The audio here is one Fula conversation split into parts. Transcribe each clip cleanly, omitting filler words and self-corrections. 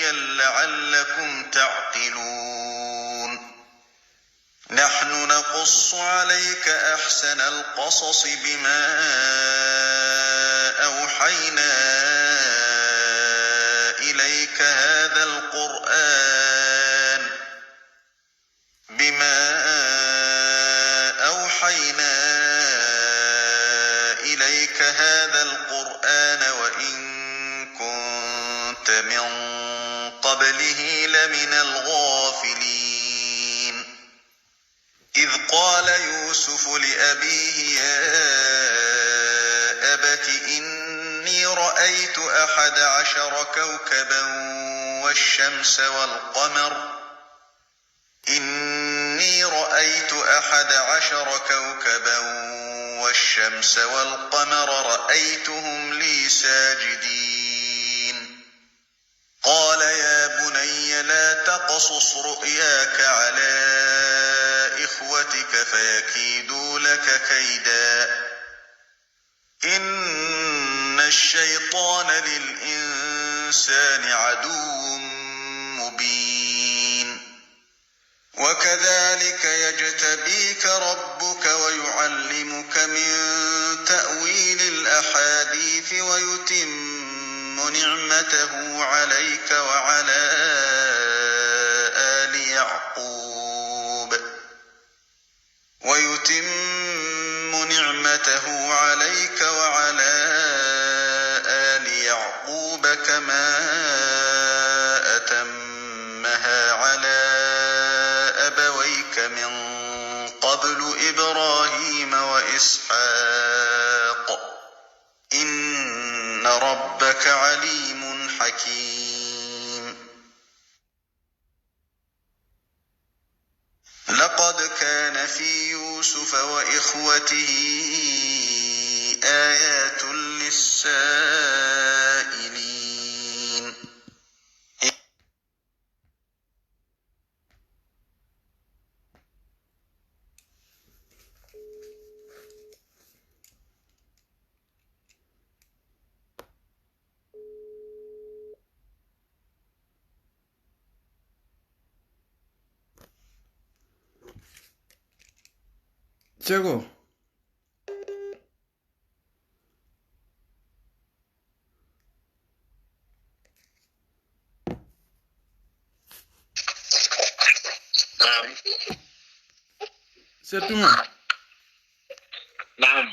قصصيا لعلكم تعقلون نحن نقص عليك أحسن القصص بما أوحينا إليك هذا القرآن وإن كنت من قبله لمن الغافلين إذ قال يوسف لأبيه يا أبت إني رأيت 11 كوكبا والشمس والقمر رأيتهم لي ساجدين قال يا بني لا تقصص رؤياك على إخوتك فيكيدوا لك كيدا إن الشيطان للإنسان عدو مبين وكذلك يجتبيك ربك ويعلمك من تأويل الأحاديث ويتم نعمته عليك وعلى آل يعقوب كما أتمها على أبويك من قبل إبراهيم وإسحاق إن ربك عليم حكيم لقد كان في يوسف وإخوته آيات للسائلين Chego. Setuma. Naam.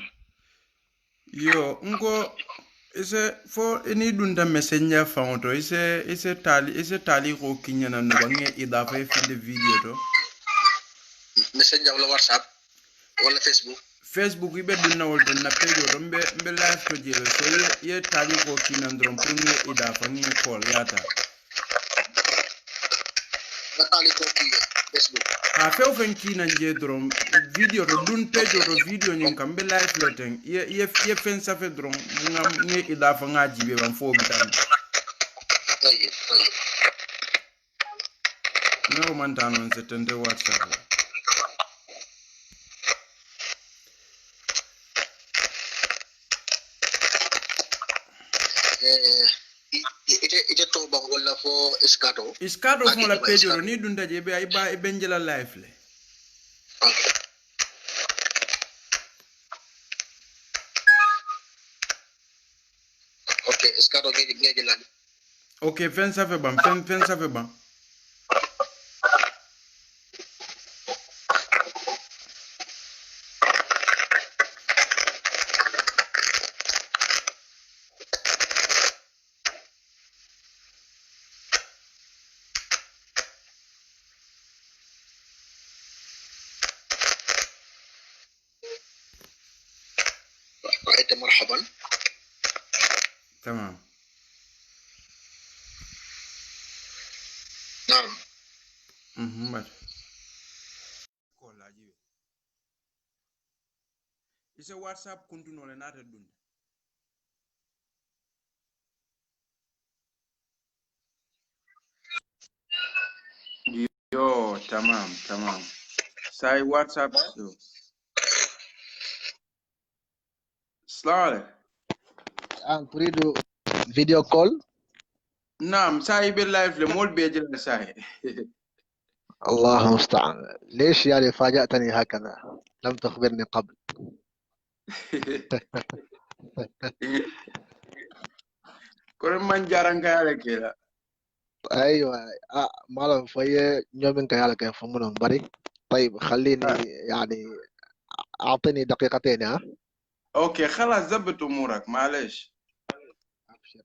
Yo, ngo ise fo ini dunda messenger founto ise tali ko kinyana no bangi idafa fi video to. Messenger wala WhatsApp wala Facebook ibe dunna wolto na page to mbe live to jelo so ye tali ko kinandrom premier idafa ni call yata. Natali ko Facebook. A few fen je drom video to dun page to video nyum kambe live letting ye fen sa fe drom ngam ne idafa ngaji be ban fo bitan no man tanon setende WhatsApp ite to ba wala fo iskato fo la page ro ni dun daje be ay ba e benjela live le okay iskato ngeje lan okay fen sa fe ban مرحبا تمام نعم بس كولا جي ise WhatsApp kuntuno le nata dun yo tamam sai WhatsApp yo Slide. أريد فيديو كول نعم ساي باللايف لمول بيجل ساي. الله المستعان. ليش يعني فاجأتني هكذا؟ لم تخبرني قبل. كل من جارن كايا كده. ايوه. ما لهم في يوم كيالك يفهمون بري. طيب خليني يعني اعطيني دقيقتين. ها اوكي خلاص زبط امورك معلش. أبشر.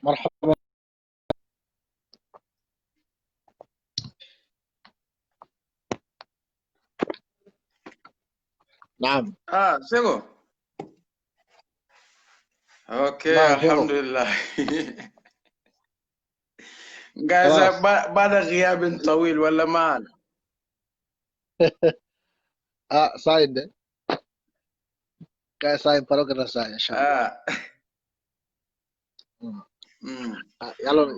مرحبا. نعم سيغو. اوكي نعم الحمد شيخو. لله. جايز خلاص. بعد غياب طويل ولا ما. ساين ده كاي ساين بروجرام ساين ان شاء الله. اه مم. أمم.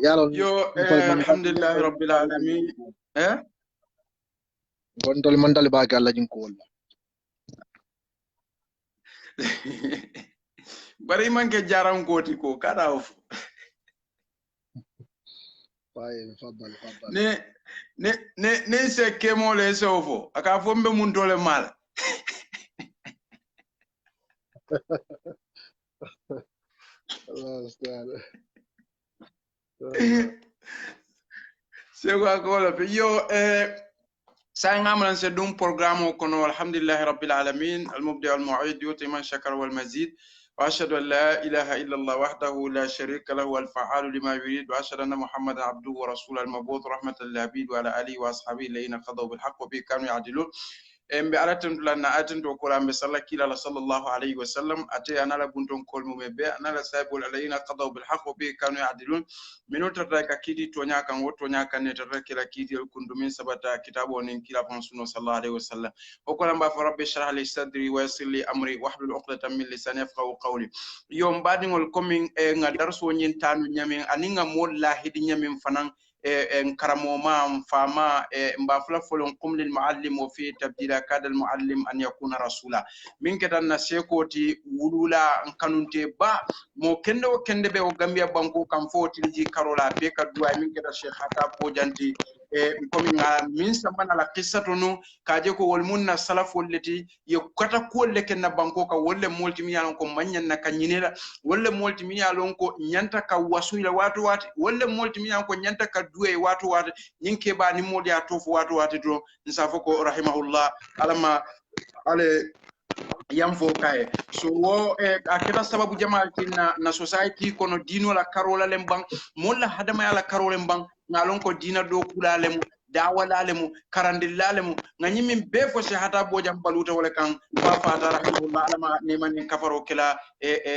يالون يو الحمد لله رب العالمين. gondol mandal baake alla jin ko wala. bari man ke jaran koti ko kada of. طيب تفضل تفضل. ne se kemo le se ofo aka fombe mun tole mal. الله يستاهل. sego akola pe yo سأنعمل سدوم برنامج كنوا الحمد لله رب العالمين المبدع المعيد يؤتي من شكر والمزيد وأشهد أن لا إله إلا الله وحده لا شريك له الفعال لما يريد وأشهد أن محمدا عبده ورسوله المبعوث رحمة للعبيد وعلى آله وأصحابه الذين قضوا بالحق وبه كانوا يعدلون mbe alatum lanna atinto ko lambe sallakila sallallahu alayhi wa sallam ate anala bunton kolmu mebe anala saibul alayna qadaw bil haqq bi kanu ya'dilun minuta ka kidi to nyaka woto nyaka ne tata kila kidi kundumin sabata kitabo nin kila fon sunno sallallahu alayhi wa sallam o ko lamba fa rabbi shrah li sadri wa yassir li amri wahlul 'uqdatam min lisani yafqahu qawli yom badingol coming e ngadar so nyin tanu nyamin aninga molla hidi nyamin fanan كرموما فما مبافلا فلون قم للمعلم وفي تبديل كاد المعلم أن يكون رسولا من كده نسيكوتي ولولا كانونتي با مو كندو كندبه وغامبيا بانكو كان فوتي جي كارولا بيكا دواي من كده شيخ حتا بوجانتي komi min sambana la qissatu nu kaje ko wol munna salaf wolleti yo kata kolle ken na banko ka wolle multimi yalon ko manyan na kanyinela wolle multimi yalon ko nyanta ka wasuila watu wati wolle multimi yalon ko nyanta ka duwe watu wati nyinke ba ni modi atofu watu wati do nsafo ko rahimahullah alama ale yamfo kaye so wo akita sababu jamal na society kono dino la karola lembang molla hadama yala karole mbang ngalon ko dina do kula lemu dawalalemu karandilalemu ngani min be fo se hata bojam baluta wala kan fa fata rahimahullah alama neman nin kafaro kila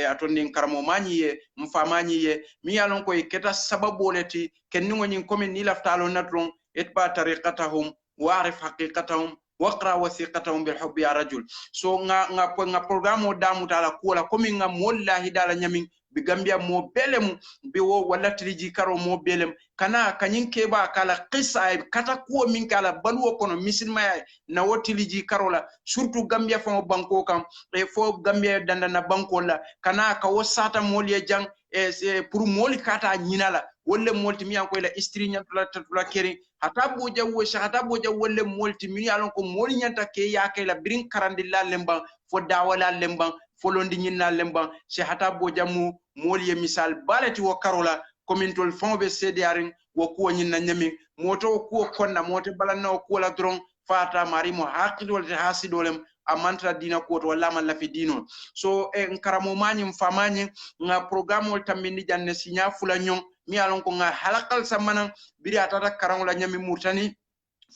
atonni karamo maniye mfamaniye mi yalon ko keta sababoleti kenningo nyin comme ni laftalo natron etba tariqatahum wa'rif haqiqatahum waqra wathiqatahum bil hubbi ya rajul so nga programme o damu tala kola comme nga mollahi dala nyamin bi gambia mo belem bi wo wala triji karo mo belem kana kanyin keba kala qissa kata ko min kala balwo kono misilma na wotiliji karola surtout gambia fo banko kam e fo gambia dandana banko la kana ka wasata moliye jang e pour moli kata nyinala wolle molti mi an ko la istri nyantula tatula keri hata boja wo hata boja wolle molti mi alon ko moli nyanta ke yake la brin karandilla lemba fo dawala lemba folondi nyinna lemba se hata boja mu moli misal balati wo karola komintol fonbe sediaring wo ko nyinna nyami moto ko konna moto balanno ko la dron fata marimo haqidol hasidolem amantra dina ko to wala man la fi dino so nkaramo mani mfamani nga programme tambini janne sinya fula nyon mi alon ko nga halakal samana biri atata karangola nyami murtani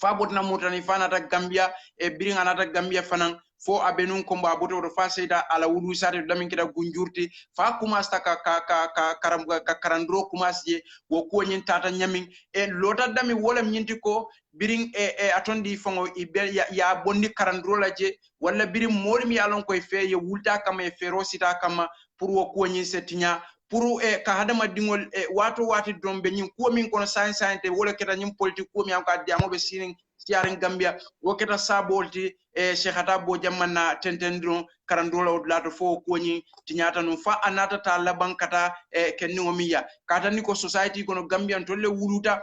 fa botna murtani fana ta gambia e biri ngana ta gambia fanan fo abenun ko mba boto do fa seyda ala wulu sate damin kida gunjurti fa kumasta ka karandro kumasje wo ko nyin tata nyamin e lota dami wala nyinti ko biring atondi fongo ya bonni karandro laje wala biring molmi alon ko fe ye wulta kama e ferocita kama pour wo ko nyin setinya pour ka hadama dingol wato wati dombe nyin ko min kono science wala keta nyin politique ko mi am ka diamo be siring siaring gambia woketa sabolti Sheikh Atabo jamanna tentendron karandola lato fo ko nyi tinyata no fa anata ta laban kata kenni miya kata ni ko society kono gambian tolle wuluta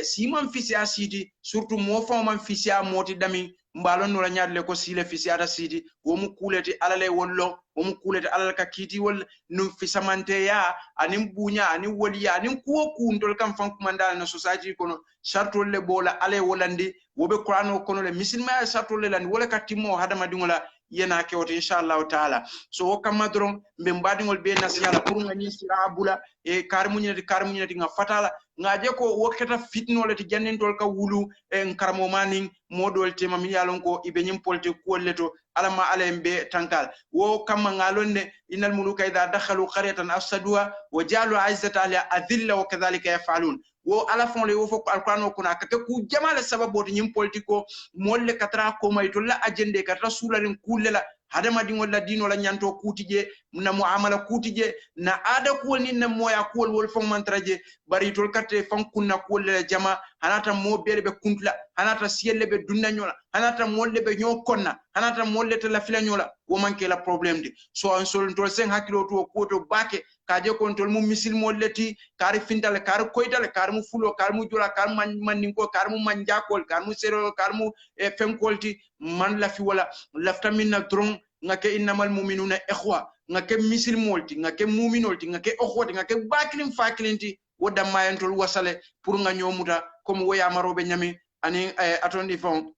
siman fisia siti surtout mo fa man fisia moti dami mbalon no la nyaadle ko sile fisiata siti wo mu kuleti alale wollo wo mu kuleti alal ka kiti wol no fisamante ya anim bunya anim woliya anim ko kuntol kam fan kumanda na society kono chartol le bola ale wolandi wobe qur'ano kono le misilma chartol le landi wala katimo hadama dingola yena kewto inshallah taala so wakama dron be mbadingol be nasiyala pour ngani sira bula e karmunyati nga fatala ngaje ko wokata fitnole ti jannentol ka wulu en karamo maning modol tema mi yalon ko ibe nyim politique ko leto alama alembe tankal wo kama ngalonne inal muluka idha dakhalu qaryatan afsaduha wa jalu aizzata ala adilla wa kadhalika yafalun wo ala fon le wo fo alquran ko na ka ku jamala sababu to nyim politiko molle katra ko may to la agende katra sularin kulela hadama dingol la dino la nyanto kutije na muamala kutije na ada ko ni na moya ko wol fon mantraje bari tol katte fon kunna ko le jama hanata mo bele be kuntla hanata sielle be dunnanyola hanata molle be nyokonna hanata molle te la filanyola wo manke la problème de so en sol tol sen hakilo to ko to bake kaje kon tol mu misil molleti kar findal kar koydal kar mu fulo kar mu jula kar man ko kar mu manjakol kar mu sero kar mu fenkolti man la fi wala lafta minna dron ngake innamal mu'minuna ikhwa ngake misil molti ngake mu'minolti ngake okhoti ngake baklim faklinti woda mayentol wasale pour nga nyomuta comme woya marobe nyami ani atondi fon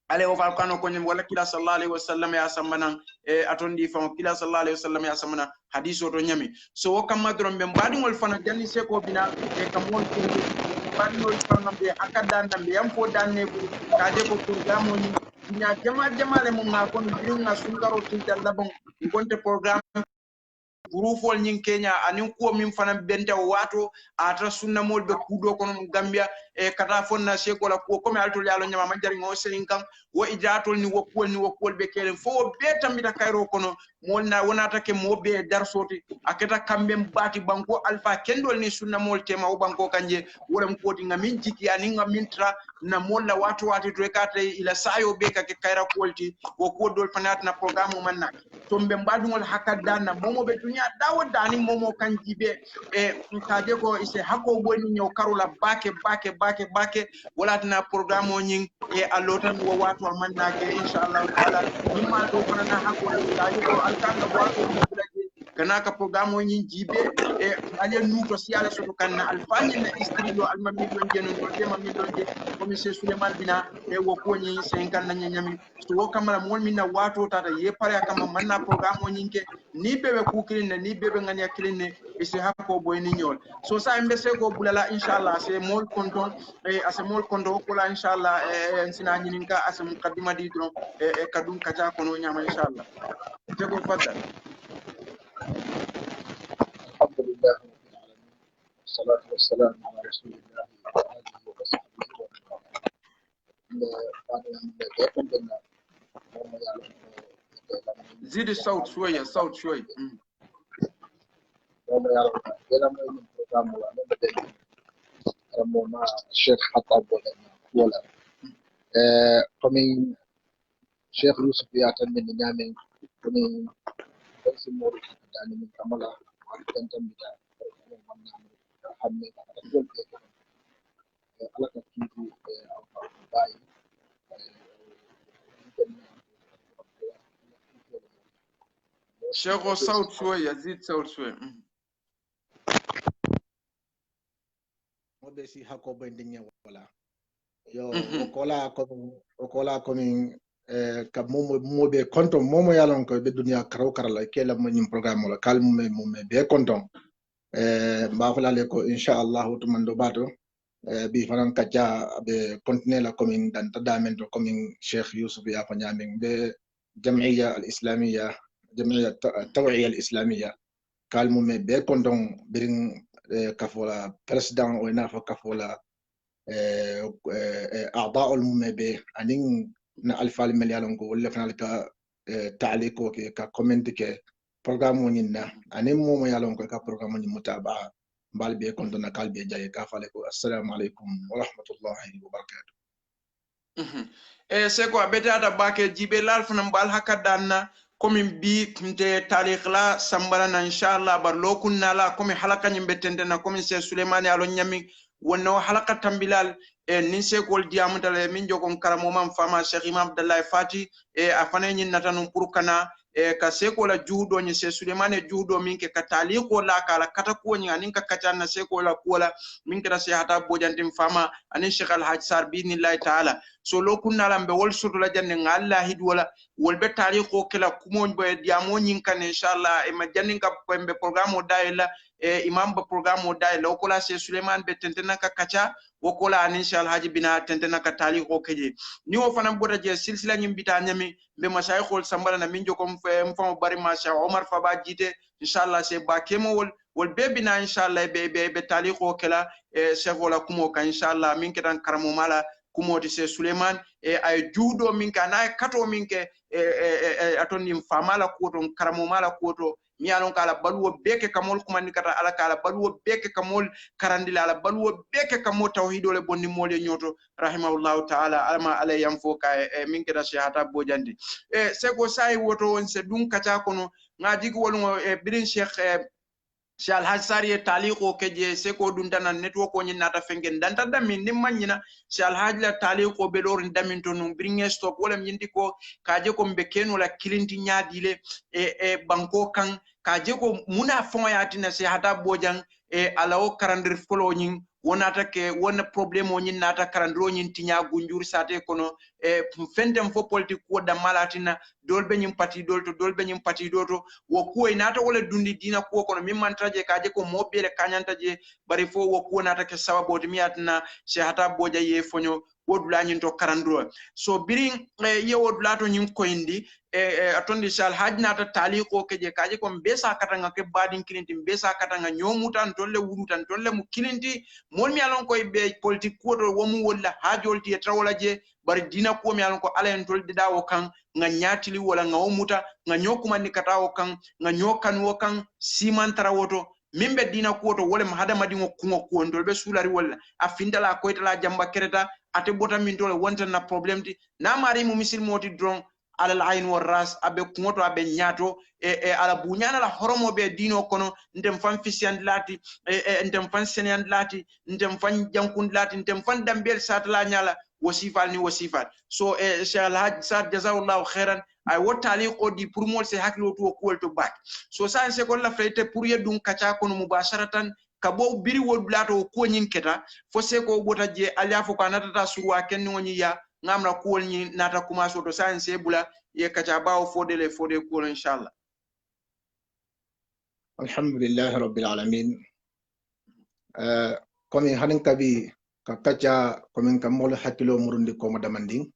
ale o falkano ko nyam wala kila sallallahu alaihi wasallam ya samana atondi fon kila sallallahu alaihi wasallam ya samana hadiso to nyami so wakam madron be mbadingol fana janni seko bina e kamol ko mbadingol fana be akada ndambe yam fo danne ko kaje ko programme ni nya jama le mum na kon biringa sungaro tinta labon gonte programme groupol nyin Kenya anin ko min fana bente wato atra sunna mol be kudo kono Gambia e kata fonna seko la ko comme alto yalo nyama manjari ngo selinkan wo idatol ni wokol be kelen fo be tambita kayro kono mol na wonata ke mo be darsoti aketa kambe mbati banko alfa kendol ni sunna mol tema o banko kanje wolem koti ngamin jiki ani ngamin tra na mol la wato to kate ila sayo be ka ke kayra kolti wo kodol fanat na programme manna to be mbadungol hakada na momo be dunya dawo dani momo kanji be e kaje ko ise hako boni nyo karula bake wala na programme o nyin e allotan wo wato manna ke inshallah taala nimma do kono na hako kaje ko alkanga wato kanaka programme o nyin jibe e ale nuto siala soto kanna alfani na istrido almami don jeno do tema mi don je ko monsieur Souleymane Bina e wo ko nyin 50 na nyami so wo kamara mol minna wato tata ye pare kama manna programme o nyinke ni bebe ku kilinne ni bebe ngani kilinne isi hako boy ni ñol so sa mbe se ko bulala inshallah c'est mol konton e ase mol kondo ko la inshallah e sina ñininka ase muqaddima di dron e kadum kaca kono ñama inshallah te ko fadda alhamdulillah rabbil alamin wassalatu wassalamu ala rasulillah wa alihi wa sahbihi زيد الصوت شويه صوت شوي الشيخ خطاب ولا قمين شيخ يوسف يعتمد من نعمين قمين بس مور يعني من كملا وعندنا بتاع حمد أقول على كتير باي شيخ صوت شويه زيد صوت شويه besi hako bendinya wala yo okola komin ka momo be konton momo yalon ko be dunya karaw karala kela mo nyim programme la kal mo be konton ba fala le ko inshallah to mando bato bi fanan kacha be continuer la komin dan tadamen to komin Sheikh Yusuf ya ko nyamin be jam'iyya al-islamiyya jam'iyya taw'iyya al-islamiyya kal mo be konton birin كفولا بريسيدان وينا كفولا اعضاء الممبي انين نالف المليون ولا فنالك تعليق وكي كومنت كي برنامج نينا انين مو يالون كا برنامج متابعه بالبي كنت نقال بي جاي كافالكو السلام عليكم ورحمه الله وبركاته seko abete ata bake jibe lal fana bal hakadanna komin bi nte tarikh la sambala na inshallah bar lokunna la komi halaka nyimbe tendena komi se Suleimani alo nyami wonno halaka tambilal nin sekol diamutale min jogon karamo mam fama Cheikh Imam Abdallah Fati afane nyin natanu pour kana ka seko la juudo ni se Suleimani juudo min ke kataliko la kala kata ko nyi anin ka kacana seko la kola min ke se hata bojantim fama anin Cheikh Al Hajj Sar bi nillahi taala so lokunna lambe wol soto la janne ngalla hidwala wol be tariko kala kumo be diamo nyin kan inshallah e ma jannin ka be programme daila imam ba programme daila ko la se Suleiman be tentena ka kacha wokola anin Cheikh Al Hajj bina tentena ka tariko keje ni o fana boda je silsila nyim bita nyami be mashayikhol sambala na minjo ko mfamo bari ma Cheikh Omar Faba jite inshallah se ba kemo wol be bina inshallah be tariko kala Cheikh wala kumo ka inshallah min ketan karamo mala kumoti se Suleiman ay juudo min ka na kato min ke atoni famala koto karamo mala koto mi alon kala baluwo beke kamol kumani kata ala kala baluwo beke kamol karandila ala baluwo beke kamo tawhidole bonni mole nyoto rahimahullahu taala alma alay yam fo ka min ke da shahata bojandi seko sai woto on se dun kacha kono ngaji ko wonu birin Cheikh Al Hajj Sari taliko keje seko dun dana network ko nyinata fengen danta dami nimanyina Cheikh Al Hajj la taliko be lor ndamin to no bringe stop wala nyindi ko kaje ko mbekeno la kilinti nyaadile banko kan kaje ko muna fon yatina se hata bojang alawo karandir folo nyin wonata ke wona problème o nyin nata karandro nyin tinya gunjur sate kono fentem fo politique ko da malatina dolbe nyim parti dolto dolbe nyim parti doto wo ko nata wala dundi dina ko kono min mantaje kaje ko mobele kanyantaje bari fo wo ko nata ke sababo mi atna se hata boja ye fonyo wodula nyin to karandro so birin ye wodula to nyin ko indi atondi Cheikh Al Hajj nata taliko keje kaje ko mbesa katanga ke badin kilinti mbesa katanga nyomutan tolle wurutan tolle mu kilinti mon mi alon koy be politique ko do womu wala hajolti e trawla je bari dina ko mi alon ko alen tolde dawo kan nga nyatili wala nga womuta nga nyokuma ni katawo kan nga nyokan wo kan simantara woto mimbe dina ko to wala mahada madi ngo ko ndol be sulari wala afindala ko itala jamba kereta ate bota min tole wonta na problem ti na mari mu misil moti dron alal ayn war ras abe kumoto abe nyato ala bunyana la horomo be dino kono ndem fan fisian lati ndem fan senian lati ndem fan jankun lati ndem fan dambel satala nyala wasifal ni wasifal so Cheikh Al Hajj Sar jazawallahu khairan ay wotali ko di pour mol se haklo to ko to back so sa se ko la fayte pour yedum kacha kono mubasharatan kabo biri wodulato ko nyinketa fo se ko bota je aliafo ko natata surwa ken ngoni ya ngamra kuol ni nata kumaso to science bula ye kacha bawo fode le fode ko inshallah alhamdulillahi rabbil alamin komi hanin kabi ka kacha komin kamol hakilo murundi ko madamanding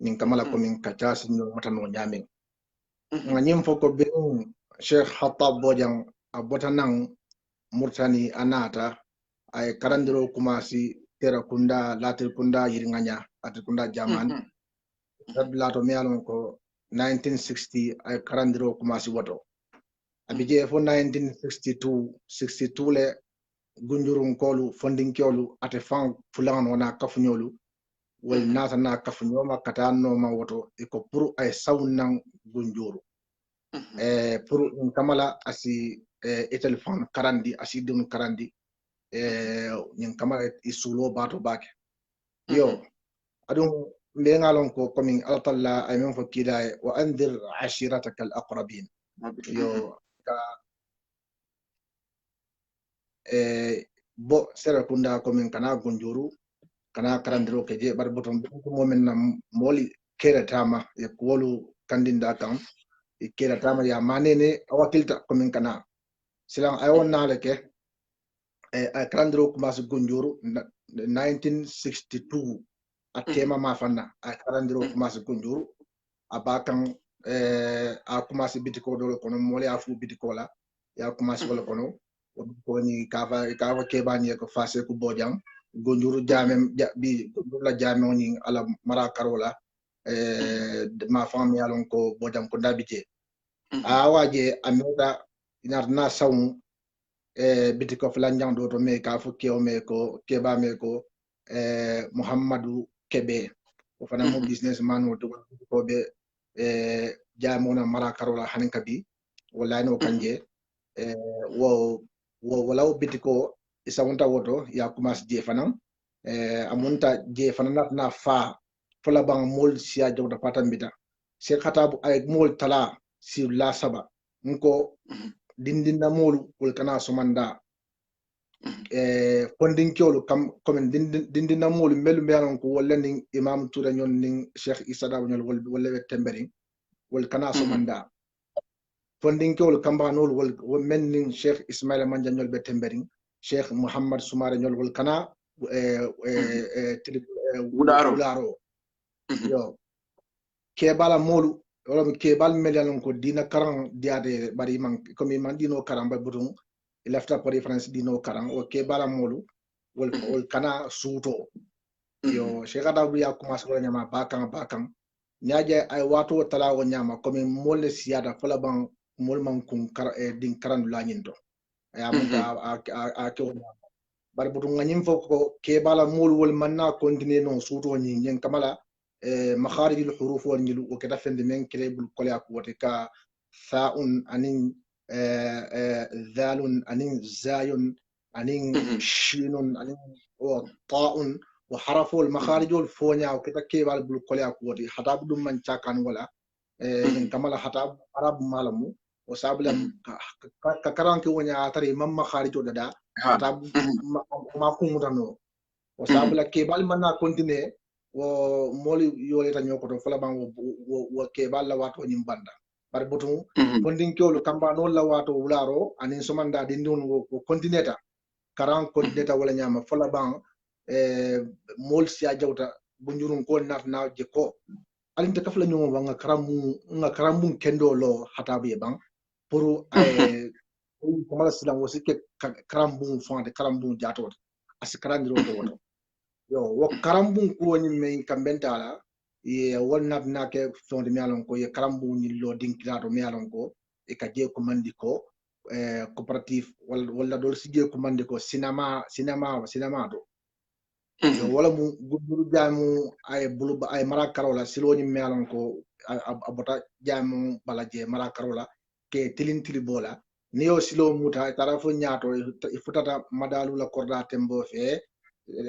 nin kamala komin kacha sinno matano nyamin nganyim foko bin Sheikh Hattab Bojang abotanang murtani anata ay karandiro kumasi tera kunda latir kunda yiringanya atir kunda jaman lato mialon ko 1960 ay karandiro kumasi woto abije fo 1962 62 le gunjurun kolu funding kyolu ate fan fulan wana kafunyolu wal nata na kafunyoma katano ma woto iko puru ay sawnan gunjuru pour kamala asi etel fan karandi asi dun karandi nyin kamala isulo bato bake yo adum bengalon ko komin altalla ay men fo kida wa andir ashiratak al aqrabin yo ka bo sera kunda komin kana gonjuru kana karandiro ke je bar boton ko momen nam moli kera tama e wolu kandinda kam e kera tama ya manene awakilta komin kana silang ayon naleke ay karandiro ko mas gonjuru 1962 atema mafanna ay karandiro ko mas gonjuru abakan a commencé bitiko do kono moli afu bitiko la ya commencé wala kono ko ni kava kebani ko fase ko bojam gonjuru jamem bi la jamem ni ala mara karola ma fam yalon ko bojam ko dabite a waje ameda inar na sawu bitiko flanjang do to me ka fu kew me ko keba me ko Muhammadu Kebe o fana mo businessman o to ko be jamona mara karola hanin kabi wala no kanje wo walaw bitiko isawunta woto ya kumas je fanam amunta je fananat na fa fola bang mol sia jawda patambita se khatabu ay mol tala si la saba nko dindinda mol wol kana sumanda fondin kyolu kam komen dindinda mol melu mbenon ko wala ning imam toura nyon ning Cheikh Issa Dabo nyol wala tembering wol kana sumanda fondin kewol kambanol wol menning Cheikh Ismaila Mandiagnol be tembering Cheikh Muhammad Soumare nyol wol kana wularo yo kebala molu wala kebal melian ko dina karan diade bari man comme man dino karan ba butung lafta pour France dino karan o kebala molu wol kana suto yo Cheikh Adabu ya commencé wala nyama bakang nyaje ay wato talawo nyama comme molle siada fala ban mol man kun din karandu la nyindo ya muta a ko bar butu nganyim fo ko ke bala mol wol manna continue no suto nyi nyen kamala makharij al huruf wal nyilu o keda fende men kelebul kolya ko wote ka sa'un anin dhalun anin zayun anin shinun anin wa ta'un wa harafu al makharij al fonya o keda kebal bul kolya ko wote hatab dum man chakan wala nyen kamala hatab arab malamu o sablam ka karanke wonya atari mamma kharijo dada ata ma kumutano o sabla ke bal manna continue wo moli yole ta nyoko to fala ban wo ke bal la wato nyim banda bar botum fondin kewlo kamba no la wato wularo anin somanda dindon wo continue ta karan continue ta wala nyama fala ban mol sia jawta bunjurun ko natna je ko alinta kafla nyoma banga karamu kendo lo hatabe bang pour kamala silam wosi ke karambun fonde karambun jatot asi karandiro to woto yo wo karambun ko ni men kambentala ye wonnat na ke fonde mi alon ko ye karambun ni lo dinkirato mi alon ko e ka je ko mandi ko coopérative wala dol si je ko mandi ko cinéma do yo wala mu guduru jamu ay buluba ay mara karola siloni mi alon ko abota jamu balaje mara karola ke tilintili bola niyo silo muta tarafo nyato ifutata madalu la korda tembo fe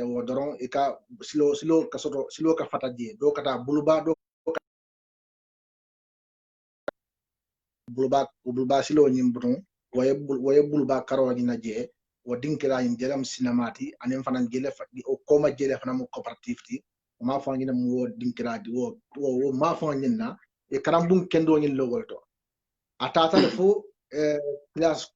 wo doron ika silo kasoto silo ka fataje do kata buluba silo nyim buton waye buluba karo ni naje wo dinkira yin jelam cinemati anen fanan jele fadi o koma jele fanan mo cooperative ti ma fa ngina mo dinkira di wo ma fa ngina e karambun kendo ngin logol to atata fo class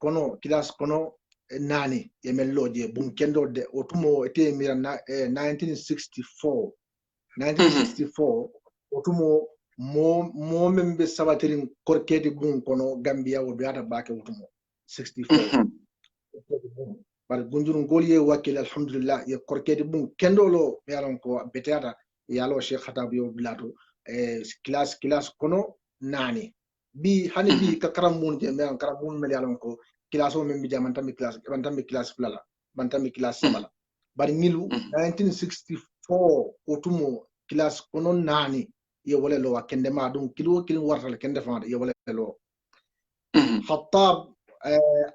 kono nani ye melloje bun kendo de otumo ete mira 1964 otumo mo membe sabatirin korketi bun kono Gambia o biata bake otumo 64 bar gunjurun goliye wakil alhamdulillah ye korketi bun kendo lo yaron ko betata yalo Sheikh Khatab yo bilato class kono nani bi hani bi ka karam mun je me karam mun mel yaron ko class o membe jaman tammi class flala man tammi class sabala bar ngilu 1964 otumo class kono nani ye wala lo wakende ma dum kilo wartal kende fa ye wala lo Khattab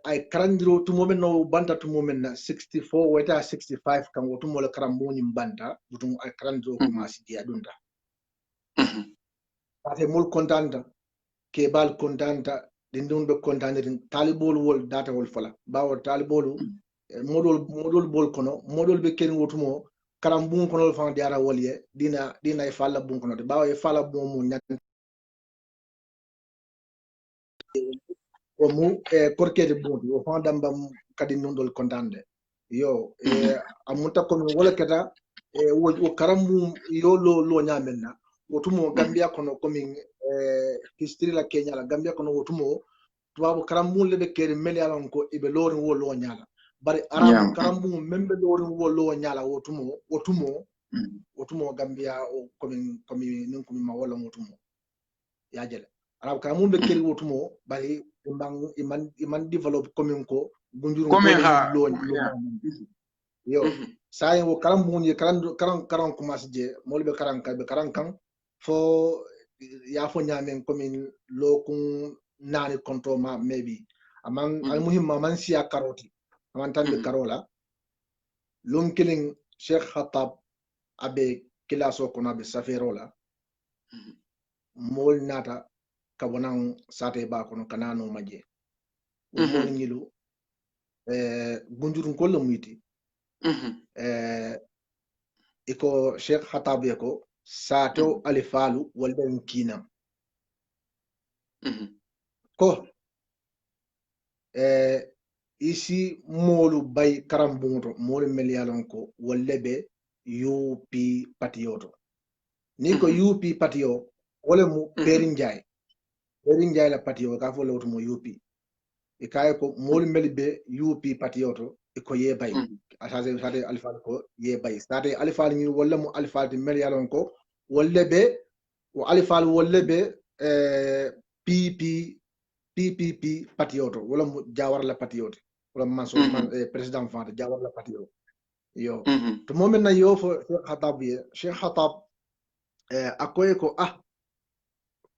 ay karandiro tumomen no banta tumomen na 64 weta 65 kan wotumo le karamboni banta butum ay karandiro ko masidi adunda ate mul kontanta ke bal kontanta din dum be kontante din talibol wol data wol fala bawo talibolu modol bol kono modol be ken wotumo karambun kono fa diara wolye dina e falla bun kono de bawo e falla bun mu nyak o mu korkede bun o fa damba kadi nondol kontande yo amunta ko wala keta o karambu yo lo nyamenna wotumo Gambia kono komin history la Kenya la Gambia kono wotumo tubabu karambu le be kere meli alon ko ibe lorin wo lo nyala bari arabu karambu membe lorin wo lo nyala wotumo Gambia o komin ninkumi ma wala wotumo ya jele arabu karambu be kere wotumo bari iman develop komin ko gunjuru ko lo yo say wo karam munye karam commence je molbe karam kan fo ya fo nyamen komin lokun nani konto ma maybe aman al muhim man siya karoti aman tambe karola lum killing Sheikh Khatab abe kilaso kono abe saferola mol nata kabonan sate ba kono kanano maje mol ngilu gunjurun ko lamuyti iko Sheikh Khatab yako sato alifalu walda kina ko isi molu bay karambunto molu melialon ko wallebe UP patioto ni ko UP patio wala mu Perinjay la patio ka fo lawto mo UP e kay ko molu melbe UP patioto e ko ye bay sade alifal ko ye bay sade alifal ni wala mu alifal de melialon ko wallebe o alifal wallebe PPP patioto wala mu jawar la patioto wala manso president fante jawar la patioto yo to momen na yo fo Sheikh Khatab akoy ko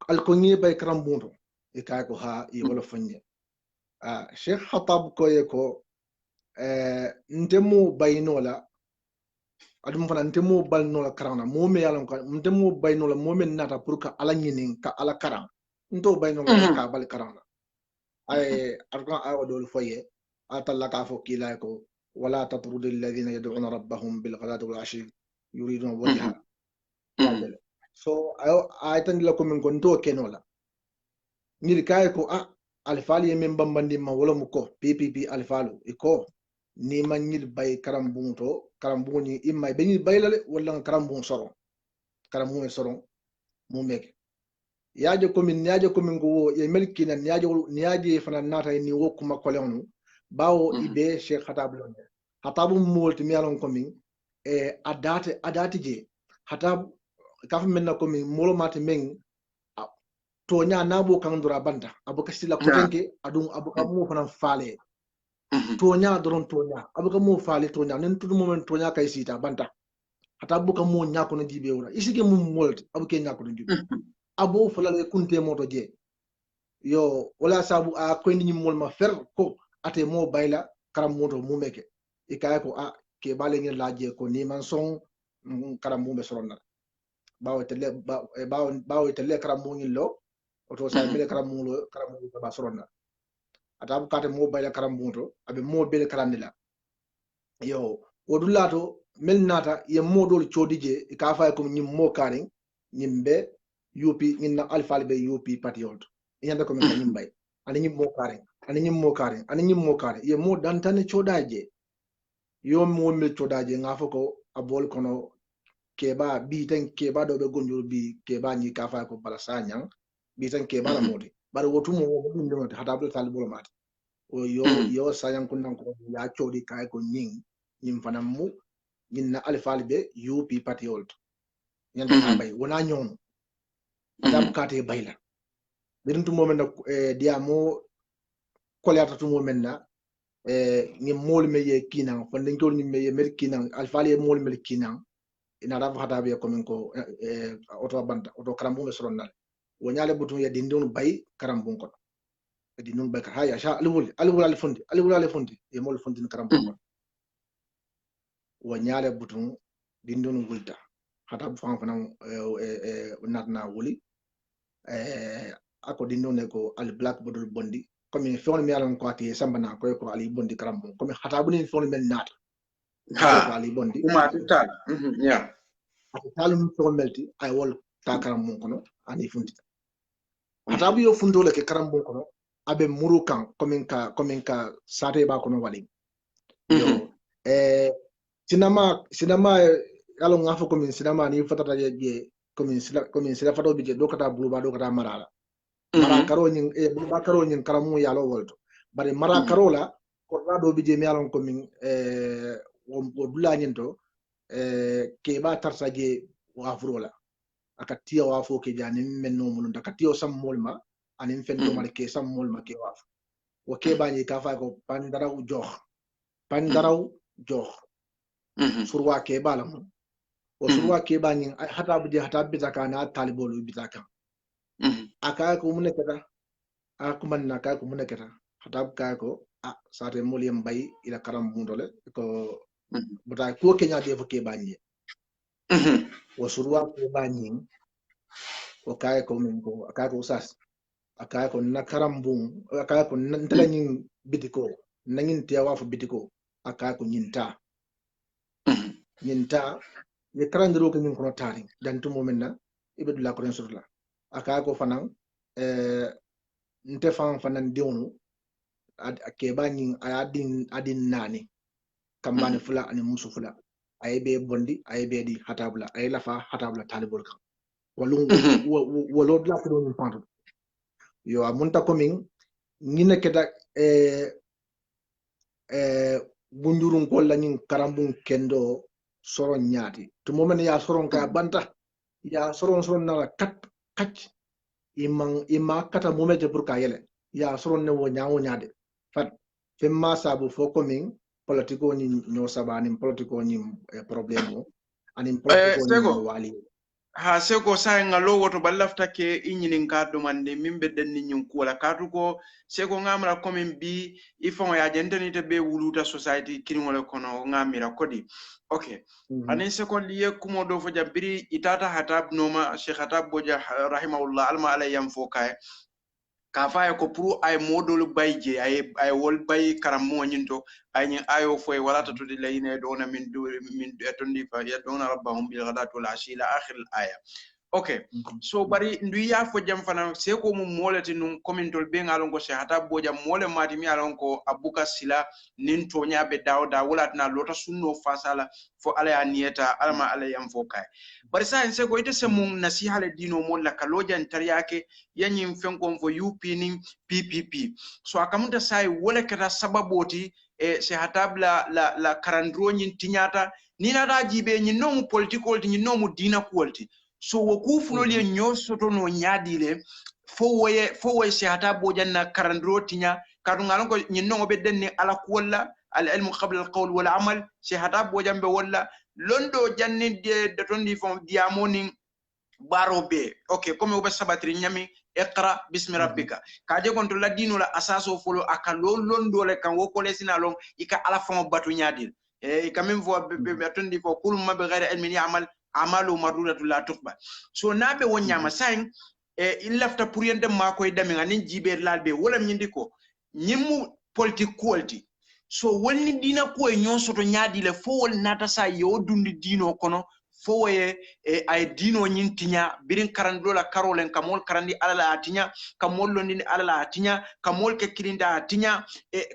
al ko ngi bay karambunto e kay ko ha e wala fanye Sheikh Khatab koy ko ntemu baynola adum fana ntemu balnola karana momen yalon ko ntemu baynola momen nata pour ka ala nyinin ka ala karan nto baynola ka bal karana ay arkan awadol foye atalla ka fo kila ko wala tatrud alladhina yad'una rabbahum bil ghadati wal ashi yuriduna wajha so ay tan la ko min ko nto kenola ngir kay ko alfali men bambandi ma wala mu ko PPP alfalu ko ni man ngir bay karambuni imma be ngir baylale wala karambun soron mu meke yaajo komin go ye melkina niyaaje fana nata ni wokuma kolewnu bawo ibe Sheikh Khatab lon Khatab molti mi alon komin adati je Khatab kaf menna komin molomati men tonya nabo kan dura banda abuka sila kotenke adun abuka mo fana faale tonya doron tonya abuka mo faale tonya nen tudu moment tonya kay sita banda Khatab buka mo nyako no jibe wona isike mum molti abuke nyako no jibe abo fulale kunte moto je yo wala sabu ko ndi mol ma fer ko ate mo bayla karam moto mu meke e kay ko ke bale ngel laaje ko ni man son karam mu be soronna bawo tele karam mo ngillo oto sa mele karam mu ba soronna ata bu kate mo bayla karam moto abe mo bele karandila yo wodulato mel nata ye modol chodije e ka fay ko nyim mo karin nyimbe UP inna alfal be UP patriot yanda ko men nyim bay ani nyim mo kare ani nyimmo kare ye mo dantane chodaje yo mo me chodaje ngafo ko abol kono keba bi tan keba do be gonjol bi keba ni ka fa ko bala sanyang bi tan keba la modi bari wotu mo dum dum hata do tal bolo mat o yo sanyang kunnan ko ya chodi kay ko nyim fanam mu na alfal be UP patriote ñan ta bay wona ñoom dam kate bayla birin tu momen dia mo kolyata tu momen na ni mol me ye kinan fon den tol ni me ye mer kinan alfal ye mol mel kinan ina rafa hata be ko min ko auto banda auto karambu be soronnal wonyale butu ya dindon bay karambun ko dindon bay ka haya sha alwul al fondi e mol fondi karambun ko wonyale butu dindon wulta hata bu fan fanam natna wuli ako dindon ko al black bodol bondi comme fon mi alon ko ati sambana ko ali bondi karambun comme hata bu ni fon men nat ko ali bondi uma total yeah talum to melti ay wol ta karambun kono ani fundi hata bu yo fundo le ke karambun kono abe muru kan comme ka sate ba kono wali yo sinama yalo ngafo comme sinama ni fatata je comme sila fato bije do kata buluba do kata marala mara karo nyin buluba karo nyin karamu yalo wolto bare mara karo la ko do bije mi yalo comme wo dula nyin to ke ba tarsa je wa furola aka tiya wa fo ke jani men no mun aka tiyo sam molma anin fento mal ke sam molma ke wa o ke ba ni ka fa ko pandaraw jox surwa ke bala mun o surwa ke ba ni hata bitaka na talibolu bitaka aka ko mun kata aku man na ka ko mun kata hata ka ko sate moliyam bay ila karam bundole ko buta ko kenya de ke ba ni o surwa ke ba ni o kay ko min ko aka ko sas aka ko na karam bun aka ko ndala nyin bitiko nangin tiyawa fu bitiko aka ko nyinta ye karandiro ko nyin kono tari dan to momenna ibe dula ko rensurla aka ko fanan nte fanan diwnu ke ba nyin adin nani kambane fula ani musu fula aybe bondi aybe di hatabla ay lafa hatabla talibul kan walum wolo dula ko nyin panto yo amunta komin ñine keta bunjurun ko lañin karambun kendo soron ñaati to momen ya soron ka banta ya soron na kat imma kata momete pour ka yele ya soron ne wo ñaawo ñaade fat femma sabu fo komin politiko ni ño sabani politiko ni problème anin politiko ni wali ha seko sa ngalo woto ballafta ke inyinin kaddo mande mimbe denni nyun kula kadu ko seko ngamra komin bi ifon ya jentani te be wuluta society kinwole kono ngamira kodi okay anin seko liye kumo do fo jabiri itata hatab noma sheikh hatab boja rahimahullah alma alayam fo kay ka faye ko pour ay modol bayje ay wol bay karamo nyinto ay nyin ayo foy wala to de layne do na min tondi fa ya dona rabbahum bil ghadati wal ashi ila akhir al aya okay so bari ndu ya fo jam fana se ko mum molati num commentol be ngalon ko Sheikh Hatab Boja mole mati mi alon ko abuka sila nin to nyaabe dawda wulatna lota sunno fasala fo ala aniyata alma ala yam fo kay bari sa se ko ite se mum nasiha le dino mo la kaloja ntariyake yanyi mfenko fo UP ni PPP so akamunta sai wole kata sababoti Sheikh Hatab la karandro nyin tinyata ni na dajibe nyi no political nyi no dina quality so woku funoli nyosoto no nyadile fo woye Sheikh Hatab Boja na karandro tinya kadungalon ko nyinno be denni ala kuwalla al ilmu qabla al qawl wal amal Sheikh Hatab Boja be walla londo janni de tondi fon diamoni barobe okay comme obe sabatri nyami iqra bismi rabbika kaje gonto la dino la asaso folo aka londo le kan woko lesina lon ika ala fon batu nyadil ika même vo be tondi fo kul ma be ghairi ilmi ya'mal amalu marudatu la tuqba so nabe wonyama sain il lafta pour yende makoy dami ngani jibe lalbe wala nyindi ko nyimu politique quality so wonni dina ko e nyon soto nyaadi le fo wol nata sa yo dundi dino kono foye ay dino nyin tinya birin karando la karolen kamol karandi alala atinya kamol londini alala atinya kamol ke kilinda atinya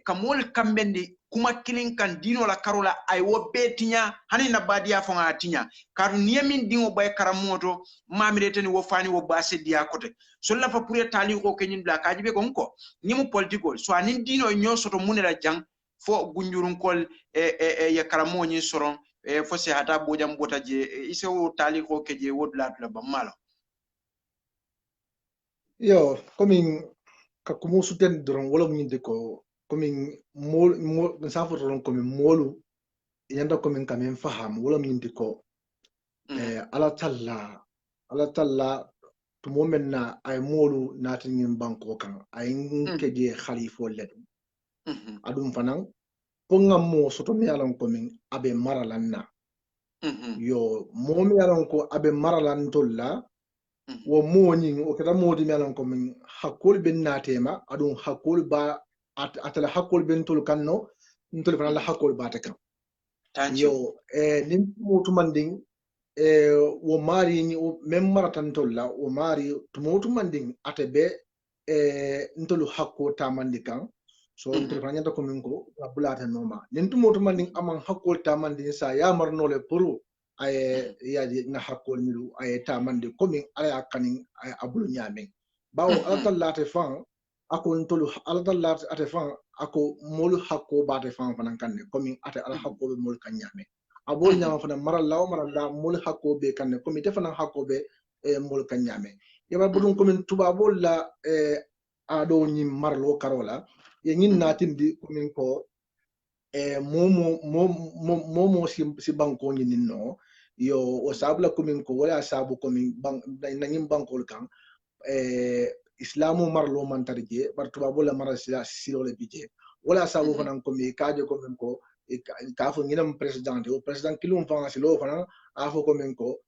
kamol kambendi kuma kilin kan dino la karola ay wo betinya hani na badia fonga atinya karu niyamin dingo bay karamoto mamirete ni wo fani wo base dia kote so la fa pour tali ko kenyin bla kajibe gonko ni mu political so anin dino nyo soto munela jang fo gunjurun kol ya karamo nyi soron fo se hata bojam bota je ise wo tali ko keje wodla la bamalo yo komin ka kumu suten doron wala mu nyinde ko komin mol safo doron komin molu yanda komin kamen faham wala mu nyinde ko ala talla to momen na ay molu natin ngin banko kan ay keje khalifo ledu adum fanan ko ngammo soto mi alon komin abe maralanna yo momi alon ko abe maralan tolla wo moñin o kata modi mi alon komin hakkol ben natema adum hakkol ba atala hakkol ben tol kanno ntol fanan la hakkol ba ta kan yo nim mutu manding wo mari ni mem maratan tolla wo mari tumotu manding atebe ntolu hakko tamandi kan so ntol fanan to komin ko bulata noma nin tumotu manding aman hakkol tamandi sa ya marnole puru ay yaadi na hakkol milu ay tamande komin ala kanin ay abulu nyamen bawo alatallate fan ako ntolu alatallate ate fan ako molu hakko bate fan fanan kanne komin ate ala hakko be mol kan nyamen abol nyama fanan maral law maral da mol hakko be kanne komin te fanan hakko be mol kan nyamen yaba budun komin tubabol la ado nyim marlo karola ye nyin natindi komin ko momo si banko nyin no yo o sabla komin ko wala sabu komin na nyim bankol kan islamu marlo man tarje bar tubabo la mara silo le bije wala sabu fanan komi kaje komin ko ka fo nginam president o president kilum fa silo fanan afo komin ko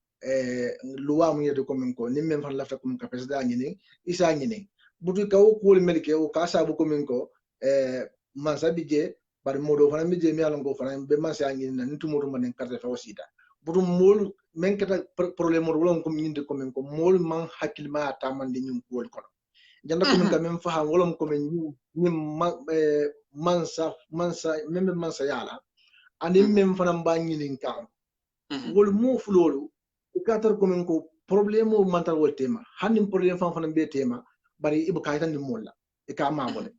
luwa mu yedo komin ko nimme fan lafta komin ka president ngini isa ngini butu ka o ko melike o ka sabu komin ko man sabije bar modo fanan mi je mi alon ko fanan be man sa ngini nan tumoto man carte fa wasita butu mol men kata problème wala ko minde ko men ko mol man hakil ma tamande nyum ko kono janda ko men ka men faham wala ko men mansa men mansa yala ani men fanam ba ngilin kan wol mo fulolu ikatar ko men ko problème o mantal wol tema hannim problème fan be tema bari ibu kaytan ni molla e ka ma wala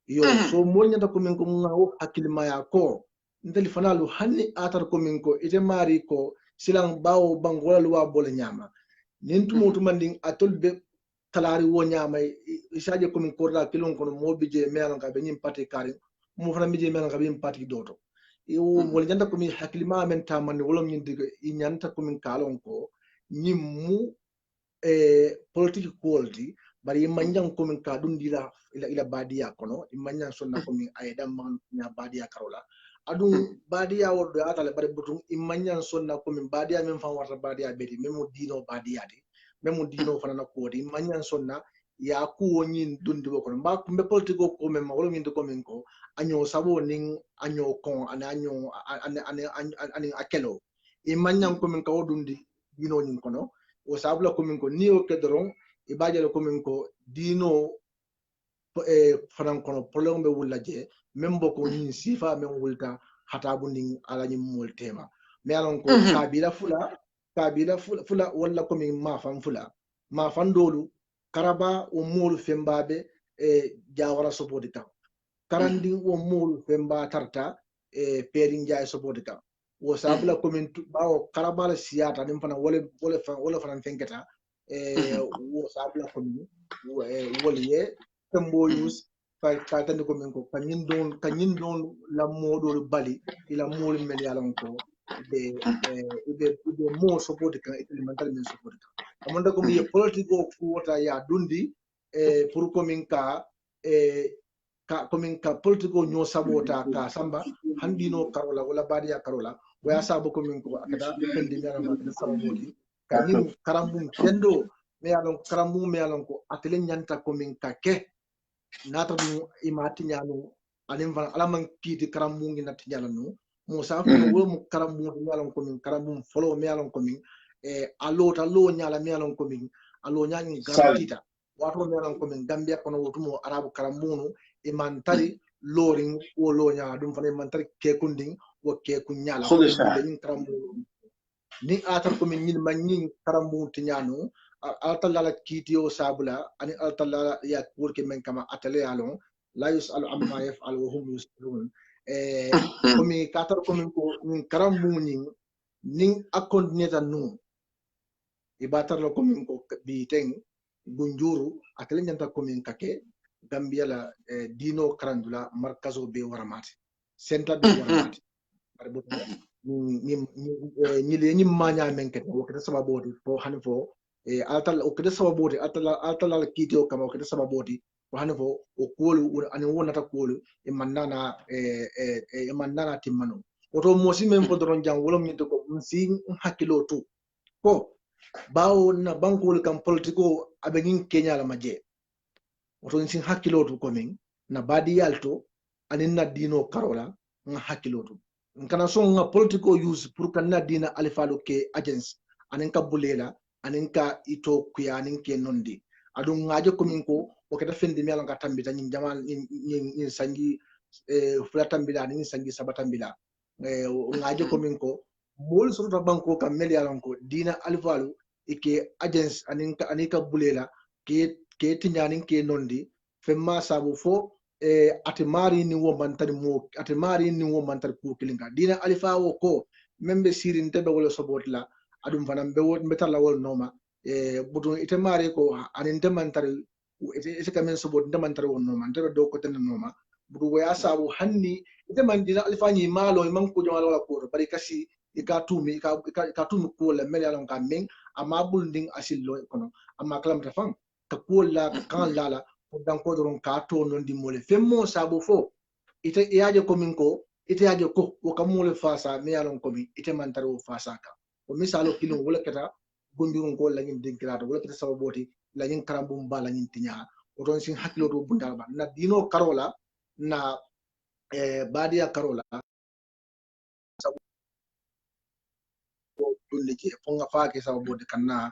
yo so mol nyata ko men ko ngaw hakil ma ya ko ndeli fanalu hanni atar ko min ko ite mari ko silang bawo bangola luwa bole nyama nintumo tumanding atol be talari wo nyama isaje ko min korda kilon kono mobije melan ka be nyim pati kari mo fana mije melan ka be pati doto wol janda ko min haklima men tamande wolom nyinde i nyanta ko min kalon ko nyimmu politique quality bari manjang ko min ka dum dila ila badia kono manjang sonna ko min aydam man nya badia karola adun badia wordo atale bare butum imanyan sonna ko min badia men fan warta badia beti memo dino badia de memo dino fana ko di imanyan sonna ya ku wonyin dundi ko ba ko be politiko ko men ma wolo min ko min ko anyo sabo ning anyo kon anyo ani akelo imanyan ko min ko dundi dino nin kono o sabla ko min ko ni o kedron e badia ko min ko dino fanan kono problème be wulaje même boko ni sifa men wulta hatabu ning alani mol tema me alon ko kabila fula walla ko min ma fan dolu karaba o mol fembabe jawara sopodi kan karandi o mol femba tarta perin jay sopodi kan wo sabla ko min bawo karaba la siyata nim fana wala fana fenketa wo sabla ko min wolye tembo use ka tande ko men ko kanyin don la modo bali ila mol men yalon ko be mo support kan elemental men support kan amanda ko mi politico ko wota ya dundi pour ko min ka ko min ka politico nyo sabota ka samba handino karola wala badia karola waya sabo ko min ko akada fendi mi yalon ko sabodi kanyin karambum kendo me yalon ko atele nyanta ko min ka ke nata dum imati nyanu alim van alaman kiti karamungi nati nyanu musa fo wo mu karambu nyalon ko min karambu folo mi yalon ko min alota lo nyala mi yalon ko min alo nyani garantita wato mi yalon ko min gambia kono wotumo arabu karambunu e mantari loring wo lo nya dum fane mantari ke kunding wo ke kun nyala ko min karambu ni atar ko min man karambu tinyano altalla kitiyo sabula ani altalla ya kurke men kama atale alon la yusalu amma yaf'al wa hum yusalun komi katar komin ko min karambu nin akondineta nu ibatar la komin ko biiteng bunjuru atale nyanta komin kake gambia la dino karandula markazo be waramati center be waramati barbo ni manya menke ko kete sababodi fo hanfo altal o kede sababodi altal kitiyo kama o kede sababodi ko hanfo o kolu ani wonata kolu e mandana timmano oto mosi men fo doron jang wolo min to ko si hakilo to ko bawo na bankol kam politiko abegin kenya la maje oto sin hakilo to ko min na badi yalto anin na dino karola nga hakilo to kana so nga political use pour kana dina alifalo ke agents anin ka bulela anin ka ito kuya anin ke nondi adu ngaje ko min ko o keta fendi mi alon ka tambita nyin jamal nyin sangi fula tambila nyin sangi sabatambila ngaje ko min ko mol so to banko kam meli alon ko dina alifalo ike agents anin ka bulela ke tinyanin ke nondi femma sabu fo atemari ni wo mantari ku kilinga dina alifa wo ko membe sirin tebe wala sobotla adum fanam be wot metala wol noma budun itemari ko anin demantari ite kamen sobot demantari won noma tebe do ko tan noma budu waya sabu hanni ite man dina alifa ni malo man ko jomala wala ko bari kasi ikatumi ko la mel yalon ka men ama bulding asillo kono ama kalam tafang ka ko la kan lala danko doron ka to non di mole femmo sabo fo ite yaaje ko min ko ite yaaje ko o kam mole fasa me yalon ko mi ite man taro fasa ka o misalo kilo wala keta gondirun ko la ngin dinkirato wala keta sababoti la ngin karambum bala ngin tinya o don sin hakilo do bundal ba na dino karola na badia karola sabo dulle ke fonga faake sababoti kanna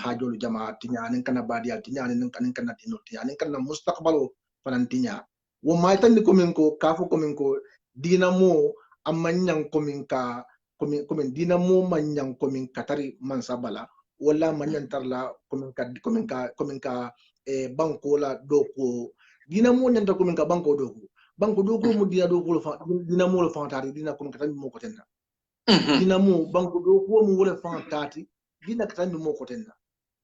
hajolu jama tinya nin kana badia tinya nin kana dino tinya nin kana mustaqbalo fanan tinya wo may tan ko min ko kafo ko min ko dinamo amanyang ko min ka komin dinamo manyang ko min katari man sabala wala manyan tarla ko min ka banko la doko dinamo nyanta ko min ka banko doko mu dia doko dinamo lo fantari dina ko min katani mo ko tenda dinamo banko doko mu wala fantati dina katani mo ko tenda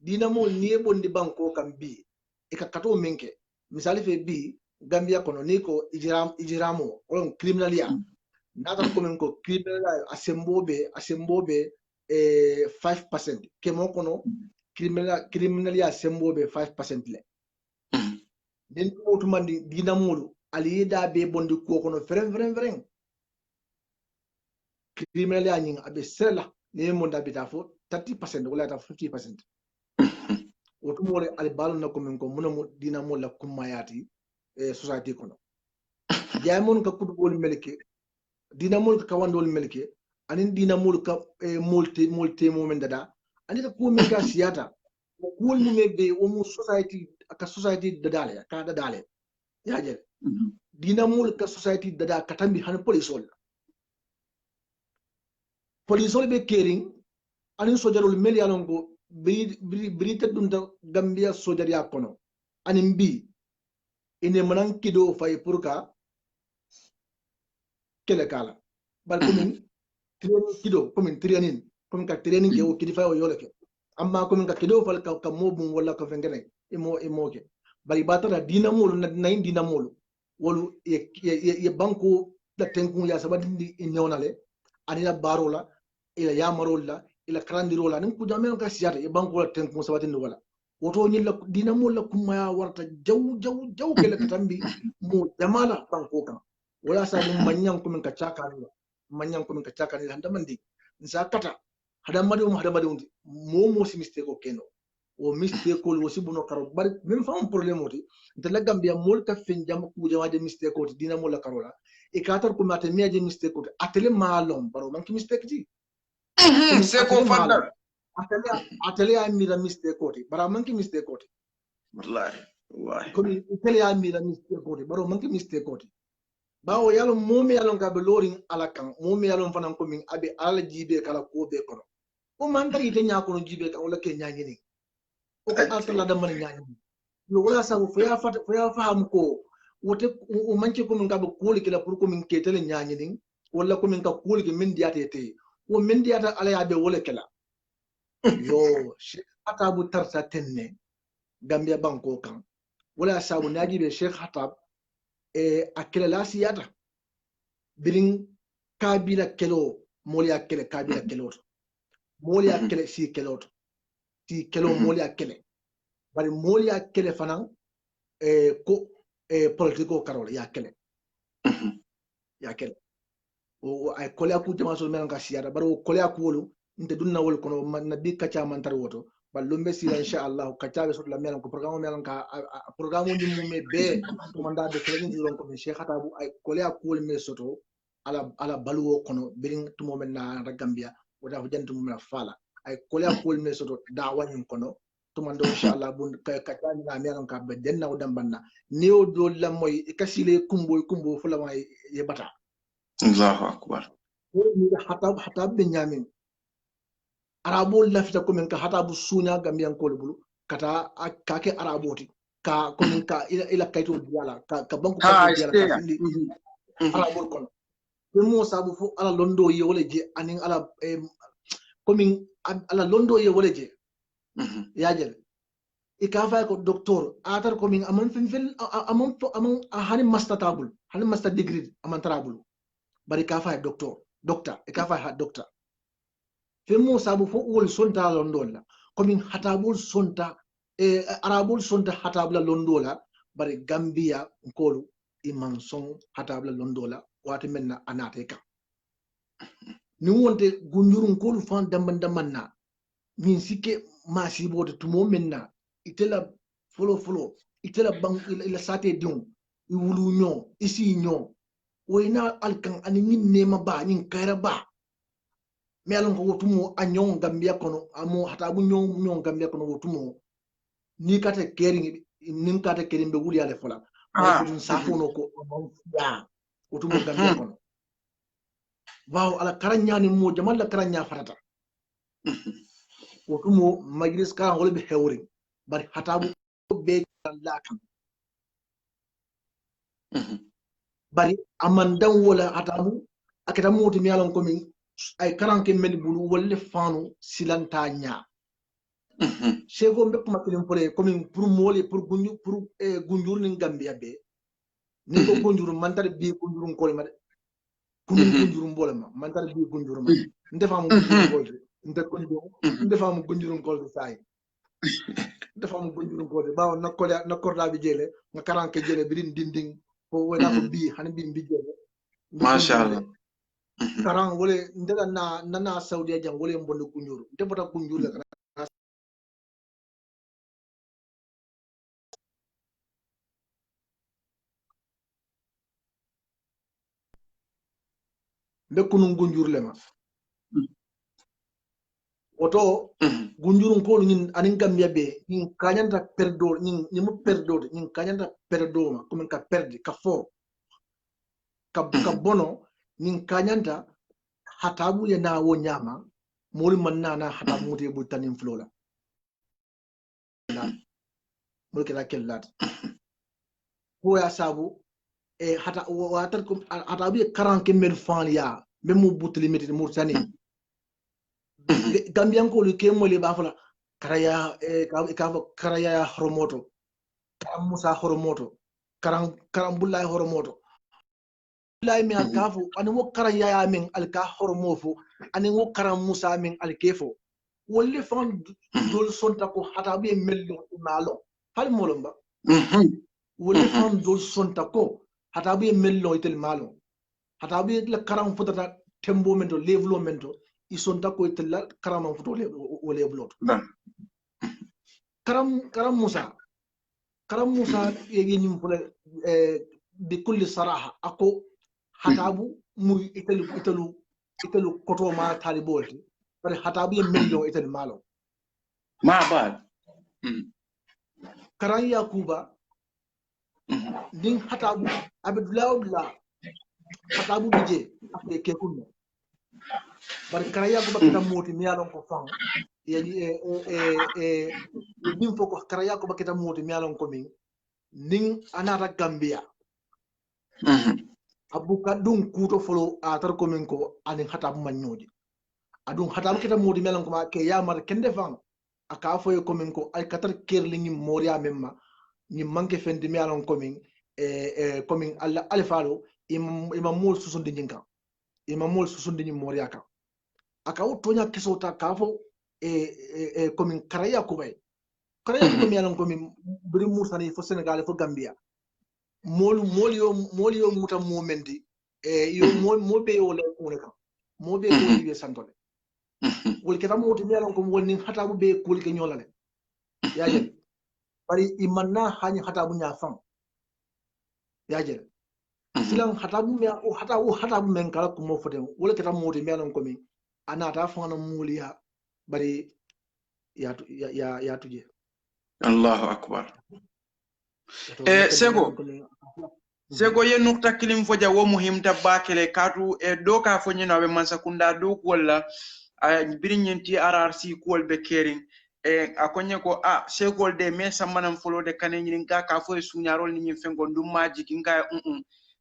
dinamo niye bondi banko kam bi e ka kato menke misali fe bi gambia kono ni ko ijiramo on criminalia nata ko men ko criminalia asembobe 5% kemo kono criminalia asembobe 5% le den ko to mandi dinamolu aliyeda be bondi ko kono frem criminalia nyin abe sela ne mo ndabita fo 30% wala ta 50% otumore ali balu na ko min ko munamu dinamo la kumayati society kono jaymon ka kudugol melke dinamo ka wandol melke anin dinamo ka molte moment dada ani ka ko men ka siata ko ni mebe o mu society dadale ka dadale yaje dinamo ka society dada katambi han polisol be kering anin sojarol mel yalongo brite dum da gambia sojaria kono anin bi ine manan kido fay pour ka kele kala bal komin training kido komin training ka training ke o kidi fay o yoleke amma komin ka kido fal ka mobum wala ka fengene imo ke bari batara dinamolo na dinamolo wolu ye banko da tenkun ya sabadi nyonale anila barola ila yamarola ila karandirola nin kujamel ka siyata e banko la tenkun sabadi wala woto nyilla dinamolo kuma warta jaw kele katambi mo jamala banko kan wala sa dum manyan kumin ka chakani handamandi nsa kata hadamadi mo si mistake o keno o mistake ko wosi buno karo bari même fam problème oti de la gambia mol ka fin jam ku jama de mistake oti dinamolo karola e katar ko mate meje mistake ko atele malom baro manki mistake ji c'est ko fadda atele ya mira mistake ko bara manki mistake ko wallahi wallahi ko atele ya mira mistake ko baro manki mistake ko bawo yalo momi yalo ga be lorin alakan momi yalo fanan ko min abe ala jibe kala ko be kono o man tari te nya ko jibe ka wala ke nyaani ni o ko altala da man nyaani yo wala sa fo ya faham ko wote o manke ko min ga be koli kala pour ko min ketele nyaani ni wala ko min ka koli ke min diate te o min diata ala ya be wala kala yo Hatab tarta tenne Gambia banko kan wala sa bu naji be Sheikh Hatab akele la siyata birin kabila kelo moli akele kabila kelo moli akele si kelo moli akele bari moli akele fanan ko politiko karol ya kele o ay kolya ku jama so men ka siyata bari o kolya ku wolu nte dunna wol kono nabi kacha man tar woto balumbe sila inshallah kacha be so la men ko programme men ka programme ni mume be to manda de kelen di lon ko Sheikh Hatabu ay kolya ku wol me soto ala baluwo kono birin to momen na Gambia wada ko jantu mum na fala ay kolya ku wol me soto da'wa nyum kono to mando inshallah bun kacha ni na men ka be denna o dambanna niyo do la moy kasile kumbo fula may ye bata Allahu akbar ni Hatab be nyamin arabol lafita ko men ka Hatabu sunya Gambian ko bulu kata kake araboti ka ko men ka ila kayto diala ka banko ka diala ka findi arabol kon be mo sabu fu ala londo ye wala je anin ala ko min ala londo ye wala je yajel e ka fa ko docteur atar ko min amon fil amon hani master degree amon tarabul bari ka fa doctor e ka fa doctor femo sabu fo wol sonta londola komin Hatabul sonta arabul sonta Hatabla londola bari Gambia nkolu iman son Hatabla londola wati menna anate kan ni wonte gunjurun kolu fan dambanna min sike masibote tumo menna itela folo itela bang ila sate dion i wulu nyo isi nyo wayna alkan ani min nema ba nin kayra ba melon ko wotumo anyon Gambia kono amo Hatabu nyon Gambia kono wotumo ni kata kering nin kata kering be wuli ale fola ko safo no ko ya wotumo Gambia kono waaw ala karanya ni mo jamal la karanya farata wotumo majlis ka wala be hewri bari Hatabu be lakan bari amandan wala Hatabu akata moti melon ko min ay karanke men bulu wolle fanu silanta nya sego mbe kuma kilim pole comme pour moli pour gunjur ni Gambia be ni ko gunjur mantar bi gunjur ko ma gunjur mbola ma mantar bi gunjur ma ndefa mu gunjur ko ndefa mu gunjur ko say ndefa mu gunjur ko ba na korda bi jele nga karanke jele bi dinding ko wala ko bi han bi jele masha Allah karang wole ndega na Saudi jang wole mbondo kunjuru ndebota kunjuru la bekunu kunjuru lema oto gunjuru ko ñin anin Gambia be ñin kanyanta perdo ñin mu perdo ñin kanyanta perdo ma comme ka perdi ka fo ka bono ñin kanyanta Hatabu ya na wo nyama moli manna na Hatabu mute bu tanin flola mol kala kellat ko ya sabu hata watar ko Hatabu 40 mil fan ya même but limité Mauritanie Gambian ko ke moli ba fala karaya karaya horomoto karam Musa horomoto karam bullay horomoto lay mi alkafu ani wo karan yaya min alka hormofo ani wo karan Musa min alkefo wolle fon dol sonta ko Hatabu mello malo fal molomba wolle fon dol sonta ko Hatabu mello itel malo Hatabu la karan futata tembo mento level mento i sonta ko itel karam futo le blot karam Musa yegi nyum fule bi kulli saraha ako hatabu mu itelu koto ma talibolti bare hatabu ye million itel malo ma bad karan yakuba din hatabu abdullah hatabu bije afde ke kunno bare karan yakuba kita moti mi yalon ko fang din foko karan yakuba kita moti mi yalon ko min nin anata gambia abuka dun kuto folo atar ko min ko ani hatabu manyoji adun hatabu kita moti mi yalon ko ma ke yamar kende fang aka foye komin ko ay katar kerli ni moria memma ni manke fendi mi alon komin komin alla alfalo ima mol susundi nyinka ima mol susundi ni moria ka aka utonya kesota ka fo komin karaya kubay mi alon komin biri musani fo senegal fo gambia mol yo muta momenti yo mo be yo le ko ka mo be ko be santole wol keta moti mi alon ko wonni hatabu be kul ke nyolale yaje bari imanna hani hatabu nya fam yaje silan hatabu me o hatabu men kala ko mo foten wol keta moti mi alon ko mi anata fana muliya bari ya tuje Allahu akbar sego ye nukta kilim foja wo muhimta bakele katu do ka fonyi na be mansakunda do wala birinyenti RRC kuol be kering akonye ko segol de me sammanam folo de kanenyi nga ka fo sunyarol ni fengo ndum maji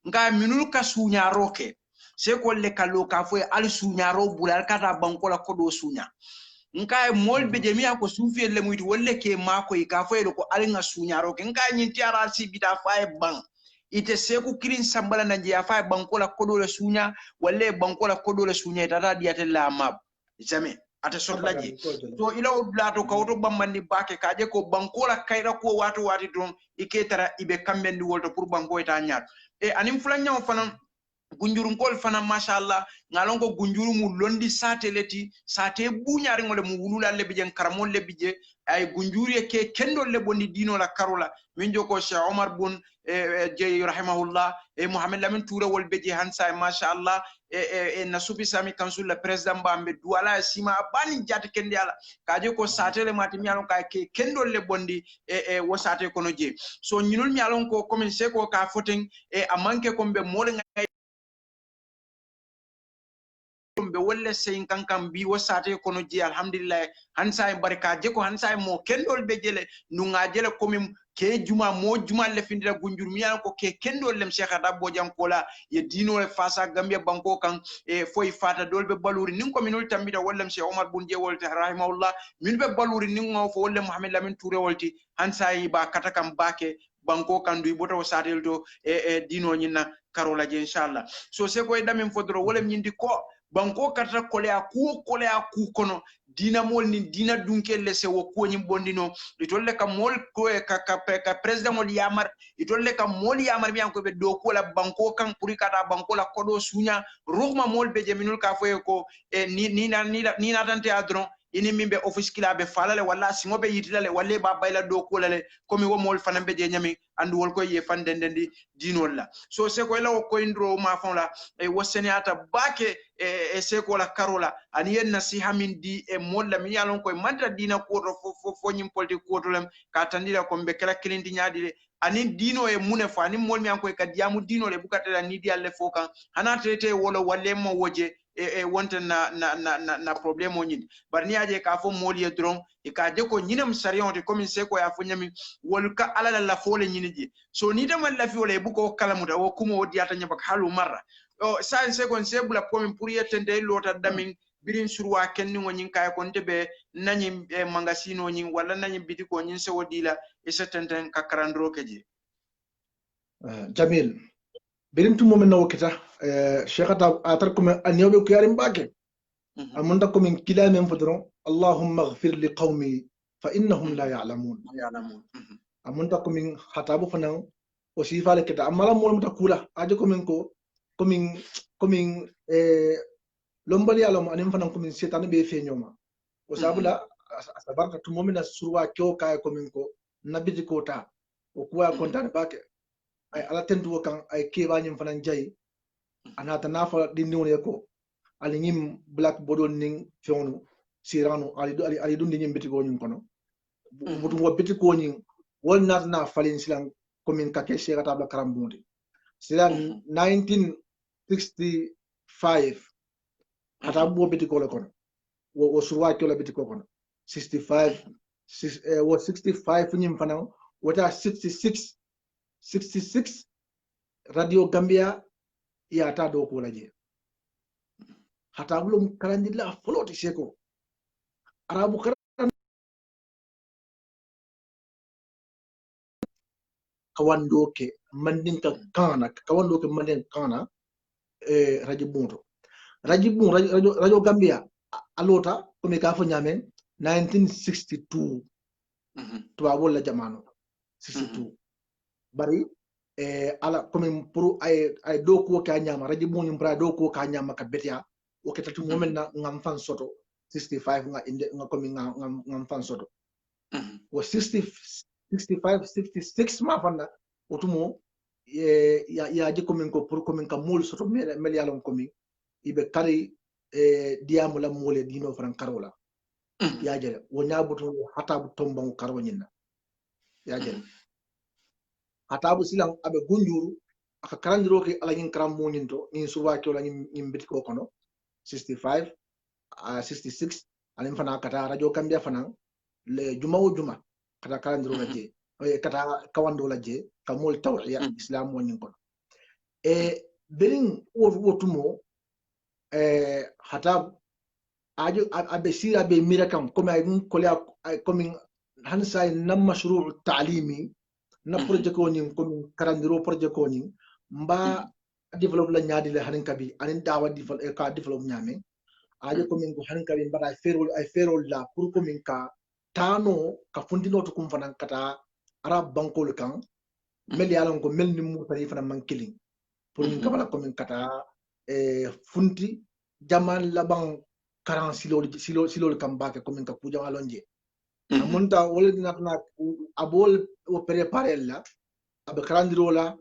nga minul ka sunyaro ke segol le kalo ka fo al sunyaro bulal kata bankola kodo sunya nka mol be jemi ko sufi le muyti wolle ke mako ka fo ko al nga sunyaro ke nga nyinti RRC bita fa bang ite seku kirin sambala na je fa bankola kodo le sunya walle bankola kodo le sunya tata diate la mab jamais ata sotlaje to ila blato kawto bambandi bake kaje ko bankola kayra ko wati don iketara ibe kambendi wolto pour banko eta nyaat anim fulanya fana gunjurun kol fana mashallah ngalon ko gunjuru mu londi sateleti sate buñari ngole mu wulula le bijen karamol le bije ay gunjuri ke kendo le bondi dino la karola min joko Cheikh Omar bun je rahimahullah Muhammad Lamin Touré wol beje hansa mashallah nasubi sami kansul la president bambe duala sima bani jati kendi ala kaje ko satele mati mi alon ka ke kendo le bondi wo sate kono je so nyinul mi alon ko comme c'est ko ka foten amanke ko be mol ngay be wolle sein kankam bi wasate kono je alhamdulillah hansa barka je ko hansa mo kendol be jele nunga jele komi ke juma mo juma le findira gunjur mi ko ke kendol lem Cheikh Adabo jankola ye dino e fasa Gambia banko kan foy fata dolbe baluri nin ko minul tambita wollem Cheikh Omar bun je wolti rahimahullah min be baluri nin ngo fo wolle Muhammad Lamin Touré wolti hansa ba katakam bake banko kan du boto satel to dino nyina karola je inshallah so se ko damin fodro wollem nyindi ko banko kata kolea ku kono dina mol ni dina dunke lese wo ko nyim bondino itolle ka mol ko ka president mol yamar itolle ka mol yamar mi anko be do ko la banko kan puri kata banko la kodo sunya ruhma mol be jeminul ka foye ko ni na tante adron ini mimbe office kila be falale wala singo be yitilale walle ba bayla do ko lale komi wo mol fanambe je nyami andu wol ko ye fandendendi dinol la so se ko la ko indro ma fon la wo seniata bake se ko la karola ani en nasiha min di mol la mi yalon ko manta dina ko fo nyim politique ko to lem ka tandira ko be kala kilindi nyaadi ani dino mune fa ani mol mi an ko ka diamu dino le bukata ni di alle fo kan hana tete wolo walle mo woje wonta na problème o ñin bar ni aje ka fo mol ye dron ka je ko ñinam sarion te comme c'est ko ya fo ñami wol ka ala la fo le ñini ji so ni dama la fi wala bu ko kalamuta wo kumo o diata ñabak halu marra o sa c'est ko c'est bula pour yetende lota damin birin surwa kenni ngo ñin kay kon tebe nañi mangasino ñin wala nañi bitiko ñin se wodila e setenten ka karandro keji jamil birin tumo men no kita Cheikh atar ko an yobe ko yarim bake amunda ko min kila men fodron allahumma ighfir li qaumi fa innahum la ya'lamun amunda ko min hatabu fanan o sifale kita amala mo muta kula aje ko min lombali alom anim fanan ko min setan be feñoma o sabula asabarka tumo min surwa kyo kay ko min ko nabiji ko ta o kuwa kontan bake ay ala tendu kan ay keba nyim fanan jay anata nafa dindiwne ko ali ñim black bodol ning fewnu siranu ali dundi ñim bitiko ñum kono butu wo bitiko ñim wol natna falin silan komin kake shegata bla karambundi silan 1965 hata bo bitiko le kono wo surwa ko le bitiko kono 65 wo 65 ñim fanan wota 66 radio Gambia yata do ko laje hata bulum kalandilla foloti seko arabu kawandoke mandinka kana kawandoke mandin kana radio Gambia alota komi ka fo nyamen 1962 to wala jamano 62 bari ala komi pour ay do ko ka nyama radio mun bra do ko ka nyama ka betia o ketatu momen na ngam fan soto 65 nga inde nga komi ngam fan soto wo 66 ma fanna otumo ya je komin ko pour komin ka mol soto mel yalon komin ibe kari diamu la mole dino fran karola ya jere wo nyabuto hatabu tombon karo nyinna ya jere hatabu silan abe gunjuru aka karandiro ke ala ngin karam moninto ni suwa ke la ngin bitiko kono 65 66 alim fana kata radio Gambia fana le juma kata karandiro la je kata kawando la je kamol tawhiya islam wonin kono berin wotumo hatab ajo abe sira be mirakam comme ay kolya comme hansa nam mashru' ta'limi na projet ko ni comme karandiro projet ko ni mba develop la nyaadi le hanin kabi anin dawa develop nyame ajo comme ko hanin kabi mbada ay ferol la pour comme ka tano ka fundino to kum fanan kata arab bankol kan mel yalan ko mel ni mu tari fana man killing pour min kabala comme kata funti jaman labang karan silol kam bake comme ka ku jama lonje amunta wala dinatna abol o préparer la abe karandiro la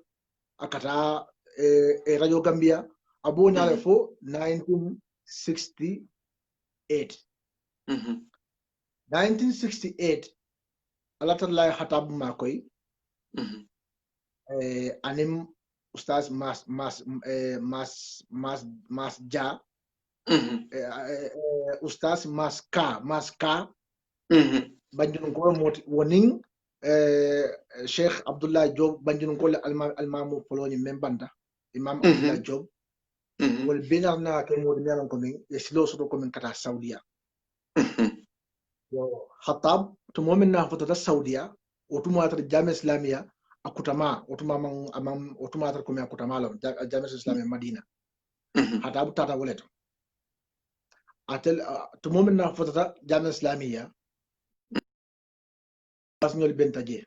akata radio Gambia abo nyaale fo 1968 alatallah hatab makoy anim ustaz mas ja ustaz mas ka banjun ko moti woning Sheikh Abdullah Job banjun ko almamu foloni membanda imam Abdullah Job wal binarna ke modi melan ko min yeslo so ko min kata saudiya yo hatab to momin na fota saudiya o to mata jami islamia akutama otuma amam otuma tar ko mi akutama lo jami islamia madina hatab tata woleto atel to momin na fota jami islamia ñol bentaje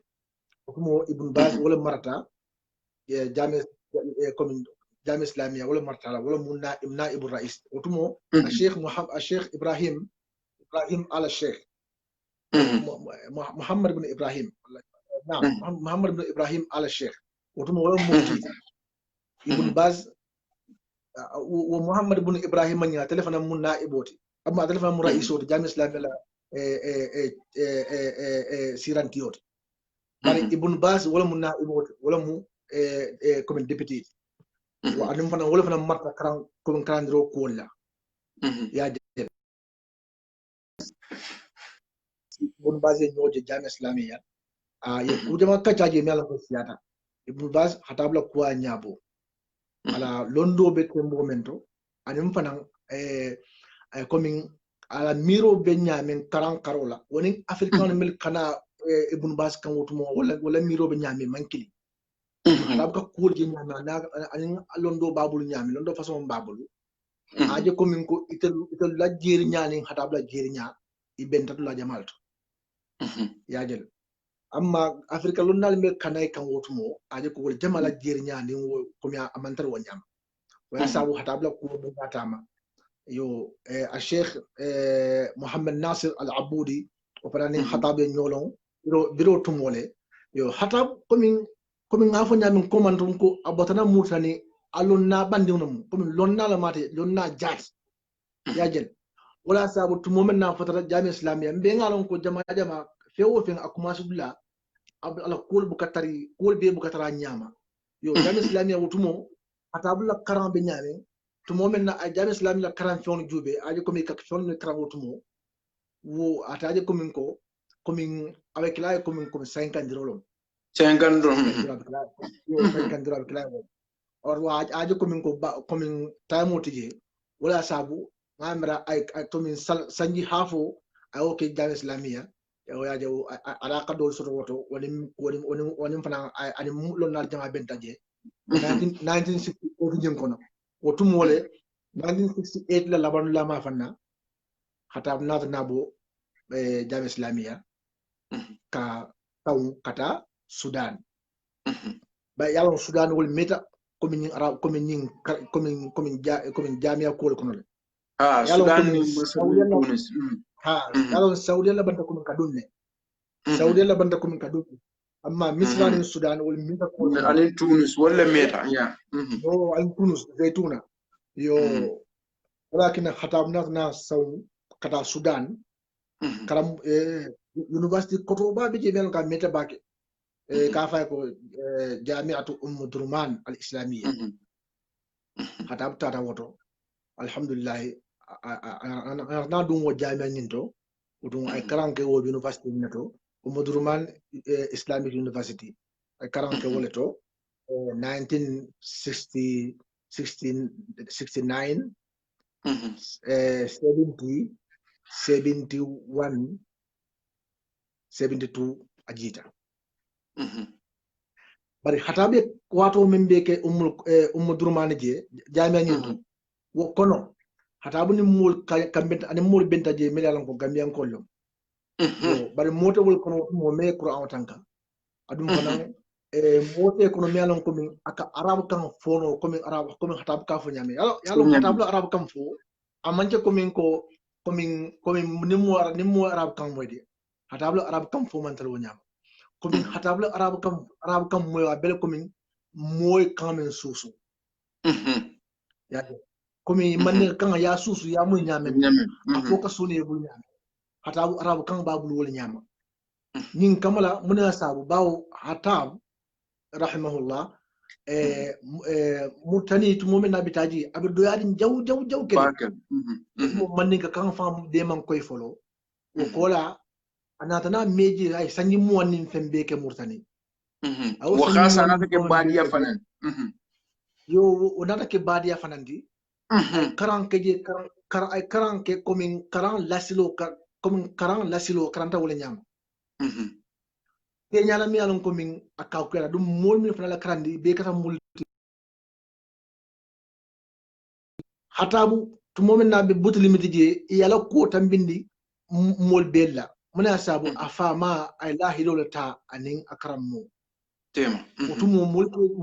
ko ibn Baz wala marata jami comme jami islamia wala marata wala munna ibna ibn rais otumo Sheikh Ibrahim ala Sheikh Muhammad ibn Ibrahim Muhammad ibn Ibrahim ala Sheikh otumo wala mufti ibn Baz wa Muhammad ibn Ibrahim nya telefona munna iboti amma telefona mu raiso jami islamia la sirantiyote bari ibn Baz wala mu na iboti wala mu comme député wa anim fana wala fana marta karan comme karandiro ko la ya de ibn Baz ñoje jami islamia ye ku jama kacaje mela ko siyata ibn Baz hatabla ko nyabo ala londo be ko momento anim fana comme ala miro be nyaamen karan karola woni africain mil kana ibn Baz kan wotumo wala miro be nyaame mankili ala ka kurji nyaama na anin londo babul nyaami londo façon babul aje ko min ko itel la jeri nyaani hatabla jeri nya ibentatu la jamalto yaajel amma africa lonnal mil kana kan wotumo aje ko wol jamala jeri nyaani ko mi amantar wo nyaama wala sabu hatabla ko bu batama yo Sheikh Muhammad Nasir Al-Aboudi operani hatabe nyolon biro tumole yo hatab komin ngafo nyamin komandon ko abotana mutani alonna bandinum comme lonna la mate lonna jat ya jel wala sabu to momen na fatara jami islamia mbe ngalon ko jama fewo fen akuma sudula ala kol bu katari kol be bu katara nyama yo jami islamia wutumo atabula karan be nyame to momen na jami islamia karan fion jube aje ko mi kak fion ne karan wutumo wo ataje ko min ko komin avec la komin comme 50 dirolom 50 yo 50 dirolom kila or wa aje komin ko komin time tije wala sabu ngamra ay tomin sanji hafo ay okay jami islamia o ya jaw ala kadol soto woto woni fana ani mulon na jama bentaje 1968 jëm kono wotum wole 1968 la labanu la ma fanna hatab nabo jami islamia ka taw kata Sudan ba yalon Sudan wol meta komin arab komin jamia ko kono le Sudan ni Tunis yalon Saudi la banta komin kadunne Saudi la banta komin kadunne amma Misra ni Sudan wol meta ko ani Tunis wala meta ya yo al Tunis zaytuna yo walakin khatabna na saw kata Sudan karam university koto ba bi mel ka meta bake ka fay ko jami'atu Durman al islamiyya khatab tata woto alhamdulillah na dum wo jami'a nyinto dum ay karanke wo university nato Durman Islamic University ay karanke woleto 1969 70 71 72 ajita bari hatabe wato membe ke Durman je jami'a nyinto wo kono hatabu ni mul kambe ani mul benta je melalan ko gambian kollo bari moto wol kono mo me qur'an tanka adum kono mote kono melalan ko min aka arab kan fono ko min arab ko min hatab ka fo nyame yalo hatab arab kan fo amanje ko min ni mo arab kan moyde hatab arab kan fo man tal wonyama ko min hatab arab kan moy wa bel ko min moy kan men susu ya komi manne kan ya susu ya mun nyame afoka sune bu nyame hata arabu kan babul wol nyama nin kamala muna sabu bawo hatab rahimahullah mutani to momen nabitaji abe do yadin jaw kede mo manne kan fam de man koy folo o kola anatana meji ay sanyi mo nin fembe ke murtani wa khasa anata ke badiya fanan yo onata ke badiya fanandi karan keje karan ke komin karan lasilo karanta wala nyam te nyala mi alon komin akaw kala dum mol mi fala karandi be kata multi hatabu to momen na be butu limiti je yala ko tambindi mol bella muna sabu afama ay lahilo ta anin akaram mo tema otumo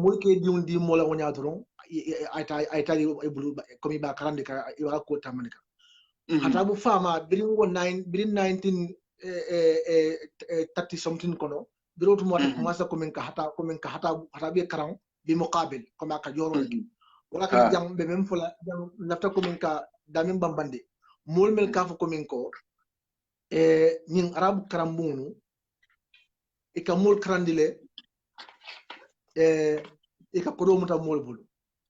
mulke di mola wonya doron ay tali bulu komi ba karande ka iwa ko tamanika hatabu fama birin 19 30 something kono birotu mo masa komin ka hata be karam bi muqabil koma ka joro wala ka jang be mem fula jang nafta komin ka damin bambande mol mel ka fa komin ko ñing arab karam bunu e ka mol karandile e ka kodo muta mol bulu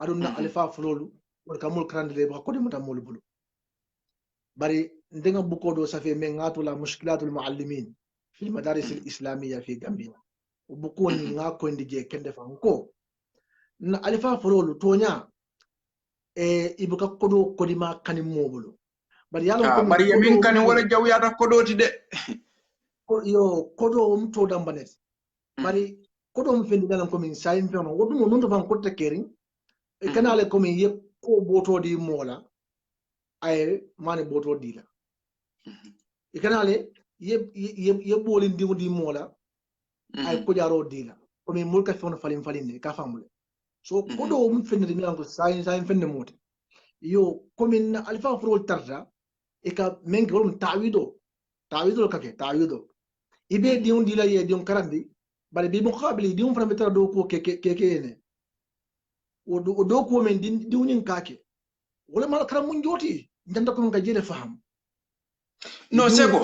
aduna alifa fulolu wala ka mol karandile ba kodo muta mol bulu bari ndenga buko do safe men ngatu la mushkilatul muallimin fi madaris al islamiyya fi gambia buko ni ngako ndije kende fa ko na alifa fulolu tonya ibuka kodo kodima kanim mobulu bari yalla ko bari yamin kan wala jaw yata kodoti de yo kodo to dambanet bari kodo fendi dalan ko min sayim feno wodumo non to fan ko tekerin e kanale ko min yep ko boto di mola ay mane boto dila e kanale yep bolin di mola ay ko jaro dila ko min mulka feno falin ka famule so kodo fendi dalan ko sayim fende moti yo ko min alfa frol tarda e ka men golum tawido kake tawido ibe diun dila ye diun karandi bari bi muqabili diun fram betara do ko keke ne o do ko men diwnin kake wala mal karam mun joti ndanda ko nga jele faham no sego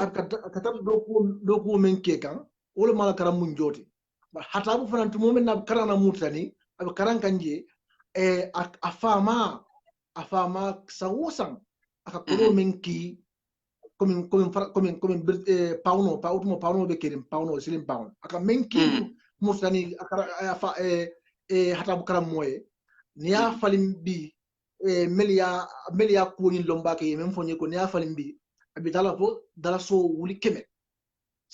katam do ko men ke kan wala mal karam mun joti ba hata bu fanan tumo men na karana mutani ab karan kanje afama sawusan aka kolo men ki comme pauno be kerim pauno silim pauno aka men ki mutani aka hata bu karam moye niya falim bi melia ko ni lomba ke men fonye ko niya falim bi abitala fo dala so wuli keme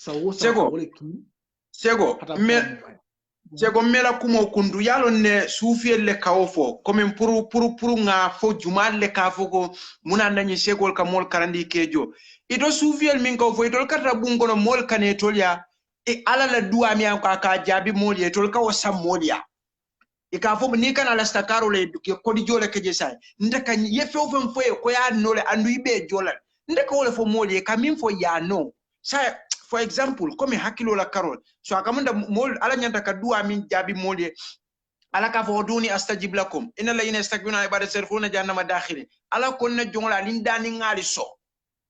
sawusan wala ki Sego mela kumo kundu yalo ne sufiel le kaofo comme puru nga fo jumal le kafo ko muna nani segol ka mol karandi kejo ido sufiel min ko fo idol kata bungono mol kane tolya e ala la duwa mi an ka jabi mol ye tol ka wasam molya e ka fo ni kana la stakaro le ko di jole ke jesay ndeka ye fo fo ko ya nole andu ibe jola ndeka wole fo mol ye kamin fo ya no sa for example comme hakilo la karol so akamunda mol ala nyanta ka duwa min jabi molye ala ka fo duni astajib lakum inna la yastakbiruna ibada sarfuna jahannama dakhili ala konna jongla lindani ngali so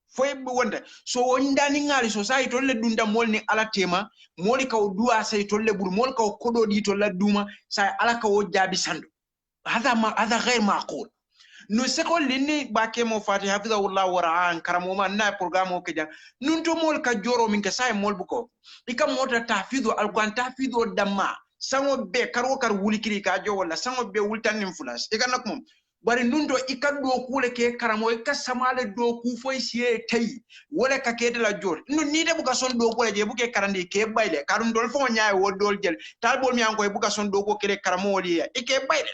foy bu wonde so wondani ngali so sai tolle dunda mol ni ala tema moli ka duwa sai tolle bur mol ka kodo di tolla duma sai ala ka o jabi sandu hada ghair maqul no seko linni bake mo fati hafizahullah wa ra'an karamo man na programme o keja nun to mol ka joro min ka say mol buko ikam mota tahfizu alquran tahfizu damma sango be karo kar wulikiri ka jo wala sango be wultan influence iganak mom bari nun do ikaddo kule ke karamo ka samale do ku foy siye tay wala ka ke de la jor no ni de buka son do ko je buke karandi ke bayle karum dol fo nyaay wo dol jel tal bol mi an koy buka son do ko kele karamo wali ike bayle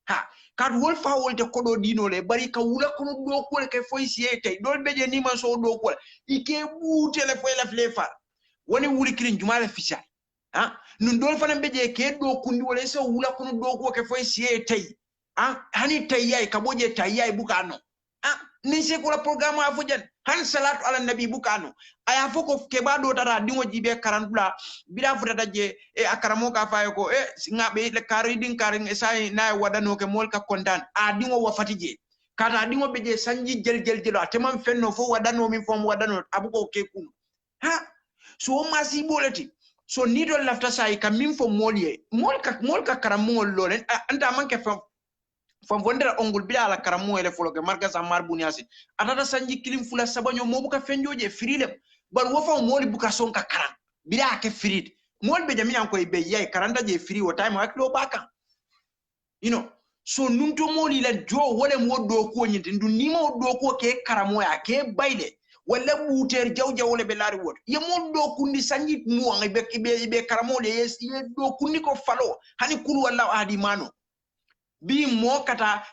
ha kad wol fa wolte kodo dino le bari ka wula kono do ko ke foy siye tay dol beje ni man so do ko ike buute le foy la flefa woni wuli kirin jumala fisha ha nun dol fana beje ke do kundi wala so wula kono do ko ke foy siye tay hani tayyai kaboje tayyai bukano ni se ko la programme afujan han salatu ala nabi bukano aya foko ke bado tara dingo jibe karandula bila futata je e akaramo ka fayo ko ngabe le karidin karing sai na wadano ke mol ka kontan dingo wafati je kata dingo beje sanji jel atemam fenno fo wadano min fom wadano abuko ke kun so masi boleti so nido lafta sai ka min fo molye mol ka karamo lolen anta manke fam vondera ongul bila ala karamo ele folo ke marga sa marbuni asi atata sanji kilim fula sabanyo mo buka fenjoje firilem bar wofa moli buka son ka karam bila ke firid mol be jami anko be yai karanda je firi wo time aklo baka so nunto moli la jo wole mo do ko nyinde ndu ni mo do ko ke karamo ya ke bayle wala buter jawja wala be lari wot ye mo do kundi sanji mu ngai be karamo le yes ye do kundi ko falo hani kul wala adi mano bi mo kata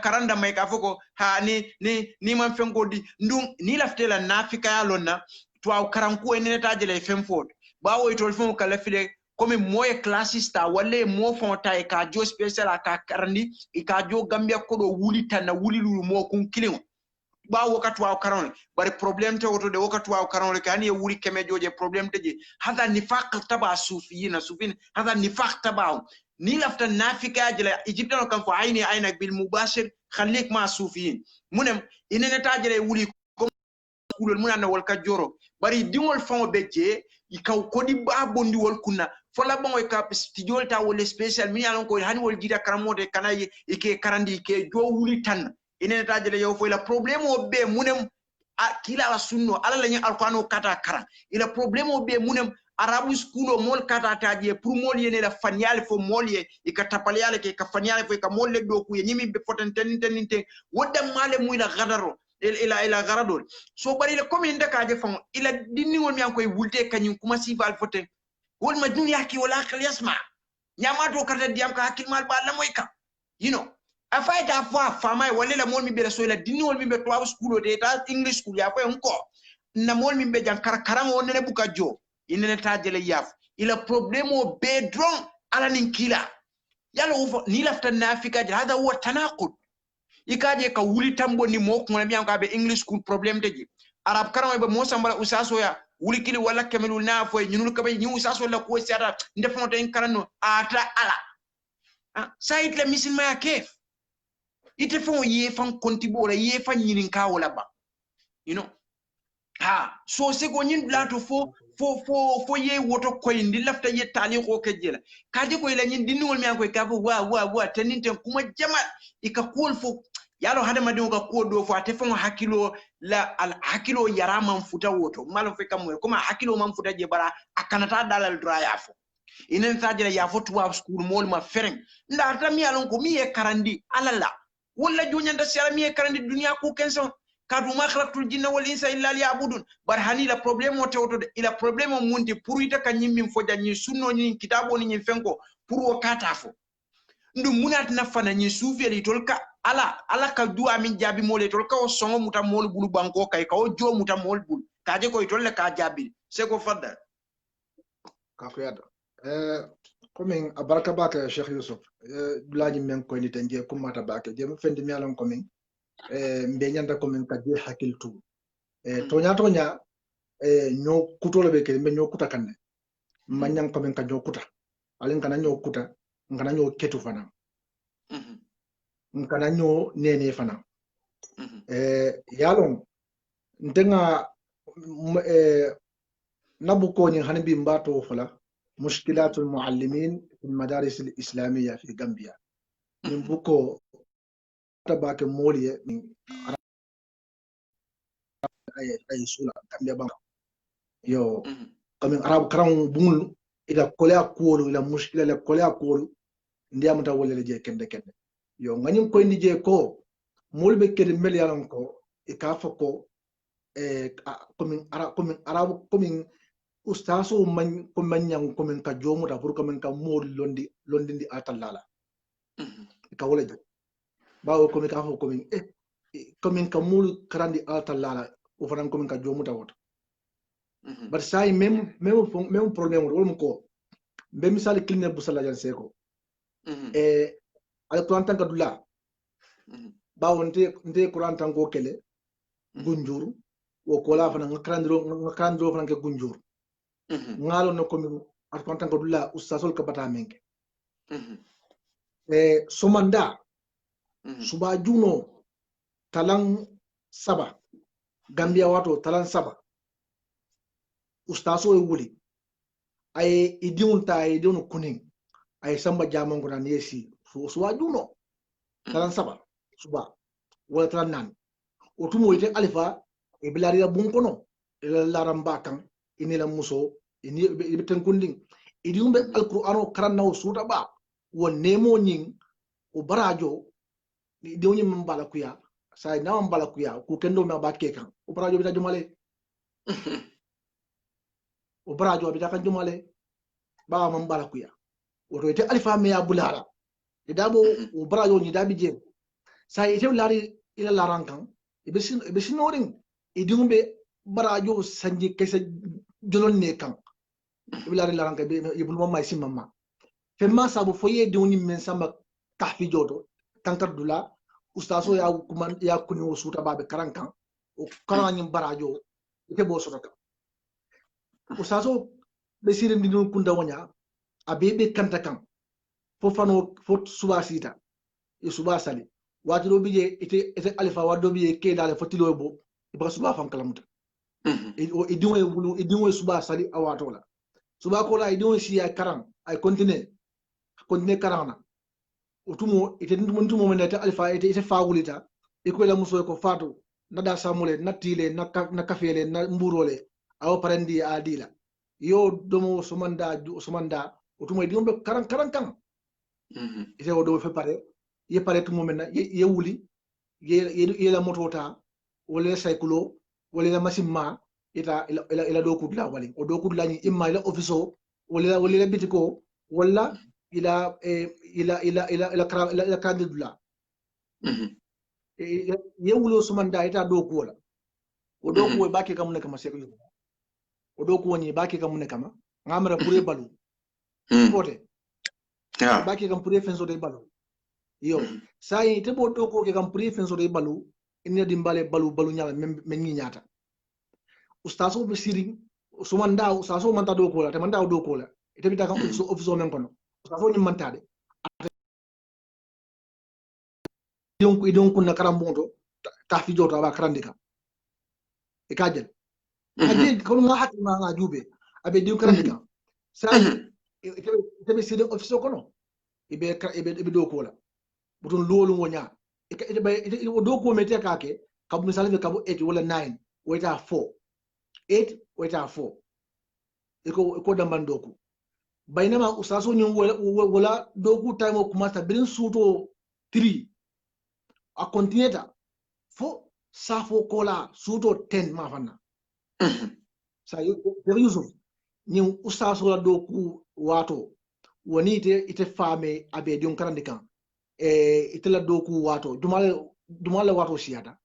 karanda may ka foko ni man fengo di ndum ni laftela nafika ya lonna to aw karanku en ta jele femford ba wo tol fon kala file comme moye classista wala mo fon tay ka jo special ka karandi e ka jo gambia ko do wuli tan wuli lu mo kun kilin ba wakati wa karon bari problem te woto de wakati wa karon kan ye wuri keme joje problem te je hada nifaq taba sufiyina hada nifaq taba ni lafta nafika jela egyptian kan fo ayna bil mubashir khalik ma sufiyin munem inene tajere wuli ko kulol munana wal ka joro bari dingol famo beje ikaw kodi ba bondi wol kunna fola bangoy ka stijol ta wol special mi alon ko hani wol jida karamode kanayi ike karandi ke jo wuli tan inene tajere yow fo la problème o be munem kila la sunno ala lañu alqur'ano kata kara ila problème o be munem arabu skulo mol kata taje pour mol yene la fanyale fo mol ye ikatapale yale ke ka fanyale fo ka mol le do ku nyimi be foten teninte wodda male muy la gadaro ila garadol so bari le comme ndaka je fon ila dinni won mi an koy wulte kanyum kuma si bal foten wol ma dunya ki wala khal yasma nyama to kata diam ka hakil mal ba la moy ka afaita fa famay wala la mol mi be so ila dinni wol mi be to skulo de ta english school ya ko enko na mol mi be jan karam won ne buka jo inene tajele yaf ila problemo bedron ala nin kila yalo ufo ni lafta nafika hada huwa tanaqud ikaje ka wuli tambo ni mo ko nabi ka be english school problem teji arab karamo be mo sambala usaso ya wuli kili wala kamelul na fo nyunul ka be nyu usaso la ko siata ndefono en karano ata ala sa it la misilma ya kef ite fon ye fan kontibo la ye fan nyinin ka wala ba you know so se go nyin blato fo ye woto koy ndi lafta ye tali ko ke jela kaje ko ila nyin dinol mi an koy ka wa teninte kuma jama ika kol fo yalo hada madi ka ko do fo ate fon hakilo la al hakilo yarama mfuta woto malo fe kam kuma hakilo man futa je bara akanata dalal draya fo inen sajira ya fo tuwa school mol ma fereng nda ta mi alon ko mi e karandi alala wala junyanda sala mi e karandi dunya ko kenso kadu ma khalaqtul jinna wal insa illa liya'budun bar hani la problème o tewto ila problème o munti pour ita ka nyimmin fo janyi sunno ni kitabo ni fenko pour o kata fo ndu munat nafana ni soufeli tolka ala ka du'a min jabi mole tolka o songo muta mol bulu banko kay ka o jo muta mol bulu kaje ko tolle ka jabi se ko fadda ka ko yada comme abaraka baka Cheikh Yusuf dulaji men ko ni tanje kuma ta baka je mo fendi mi alon comme mbe nyanda comme ka je hakiltu tonya nyo kutolo be ke mbe nyo kuta kanne manyang comme ka nyo kuta alin kana nyo kuta ngana nyo ketu fana ngana nyo nene fana yalon ndenga nabuko ni hanbi mbato fala مشكلات المعلمين في المدارس الإسلامية في غامبيا من بوكو تباك مولية من أي سولة غامبيا بام يو كمن عرب كرام بول إذا كلها كولو إلى مشكلة إلى كلها كولو نديا متى لجي كنده يو غنيم كوي نجي كو مول بكر مليارن كو إكافكو كمن عرب كمن ustaso man ko manyang ko men ka jomu da pour ko men ka mod londi atallala ka wala jo bawo ko men ka fo ko men ko men ka mul karandi atallala o fanan ko men ka jomu da wota bar say même problème wol ko be misal kilne bu sala jan seko ala to tan ka dula bawo nte Quran tan ko kele gunjur o ko la fanan ngakandro fanan ke gunjur ngalo no komi at kontan ko dula ustasol ka bata menke somanda suba juno talang saba Gambia wato talang saba ustaso e wuli ay idiun kuning ay samba jamon ko nan yesi suba juno talang saba suba wala talang nan otumo ite alifa e bilari ya bunkono ila laramba kan inila muso ini be tankunding idi umbe alqur'ano karannaw suta ba won nemo nyin o barajo de woni mbala kuya sai na mbala kuya ku kendo me ba kekan o barajo bita jumale o barajo bita kan jumale ba ma mbala kuya o to ite alifa me ya bulara idabo o barajo ni dabi je sai ite lari ila larankan ibe sinoring idi umbe barajo sanji kese jolon ne kan bilari laranka be ibul mamma simma femma sabu foye de woni men samba kahfi jodo tankar dula ustaso ya kuman ya kuni suta babe karankan o karanyi barajo ite bo sotaka ustaso be sirim di non kunda wonya abebe kanta kan fo fano fo suba sita e suba sali wati do bije ite alifa wado biye ke dale fotilo bo iba suba fam kalamuta idinwe suba sali awatola suba ko la idinwe si ay karam ay continue karana utumo ite ntumo meneta alfa ite fawulita iko la muso ko fatu nada samule natile na kafele na mburole aw parandi adila yo domo sumanda utumo idinwe karan kan ite o do fe pare ye pare tumo menna ye wuli ye la motota wala saykulo wala la masimma ila do kudla wali o do kudla ni imma ila ofiso wala bitiko wala ila kandidula ye wulo sumanda ita do ko wala o do ko baki kam ne kama seko o do ko ni baki kam ne kama ngamara pure balu pote baki kam pure fenso de balu yo sai te bo do ko ke kam pure fenso de balu ina dimbale balu nyala men ni nyata ustaso be siri sumanda ustaso manta do ko la te manda do ko la ite bita kan ofiso men kono ustaso ni mantade idon kunna karamboto ta fi jota ba karandika e kajel aje ko nga hakki ma nga jube abe diw karandika sai ite sidi office ko no ibe do ko la butun lolu wonya ite do ko mete kake kabu misali be kabu 8 wala 9 weta 4 8 weta 4 iko damban doku bainama usaso nyon wala doku time ko mata birin suto 3 a continueta fo safo kola suto 10 ma fanna sa Yusuf nyin usaso la doku wato woni ite fame abe dion karandi kan ite la doku wato dumale wato siata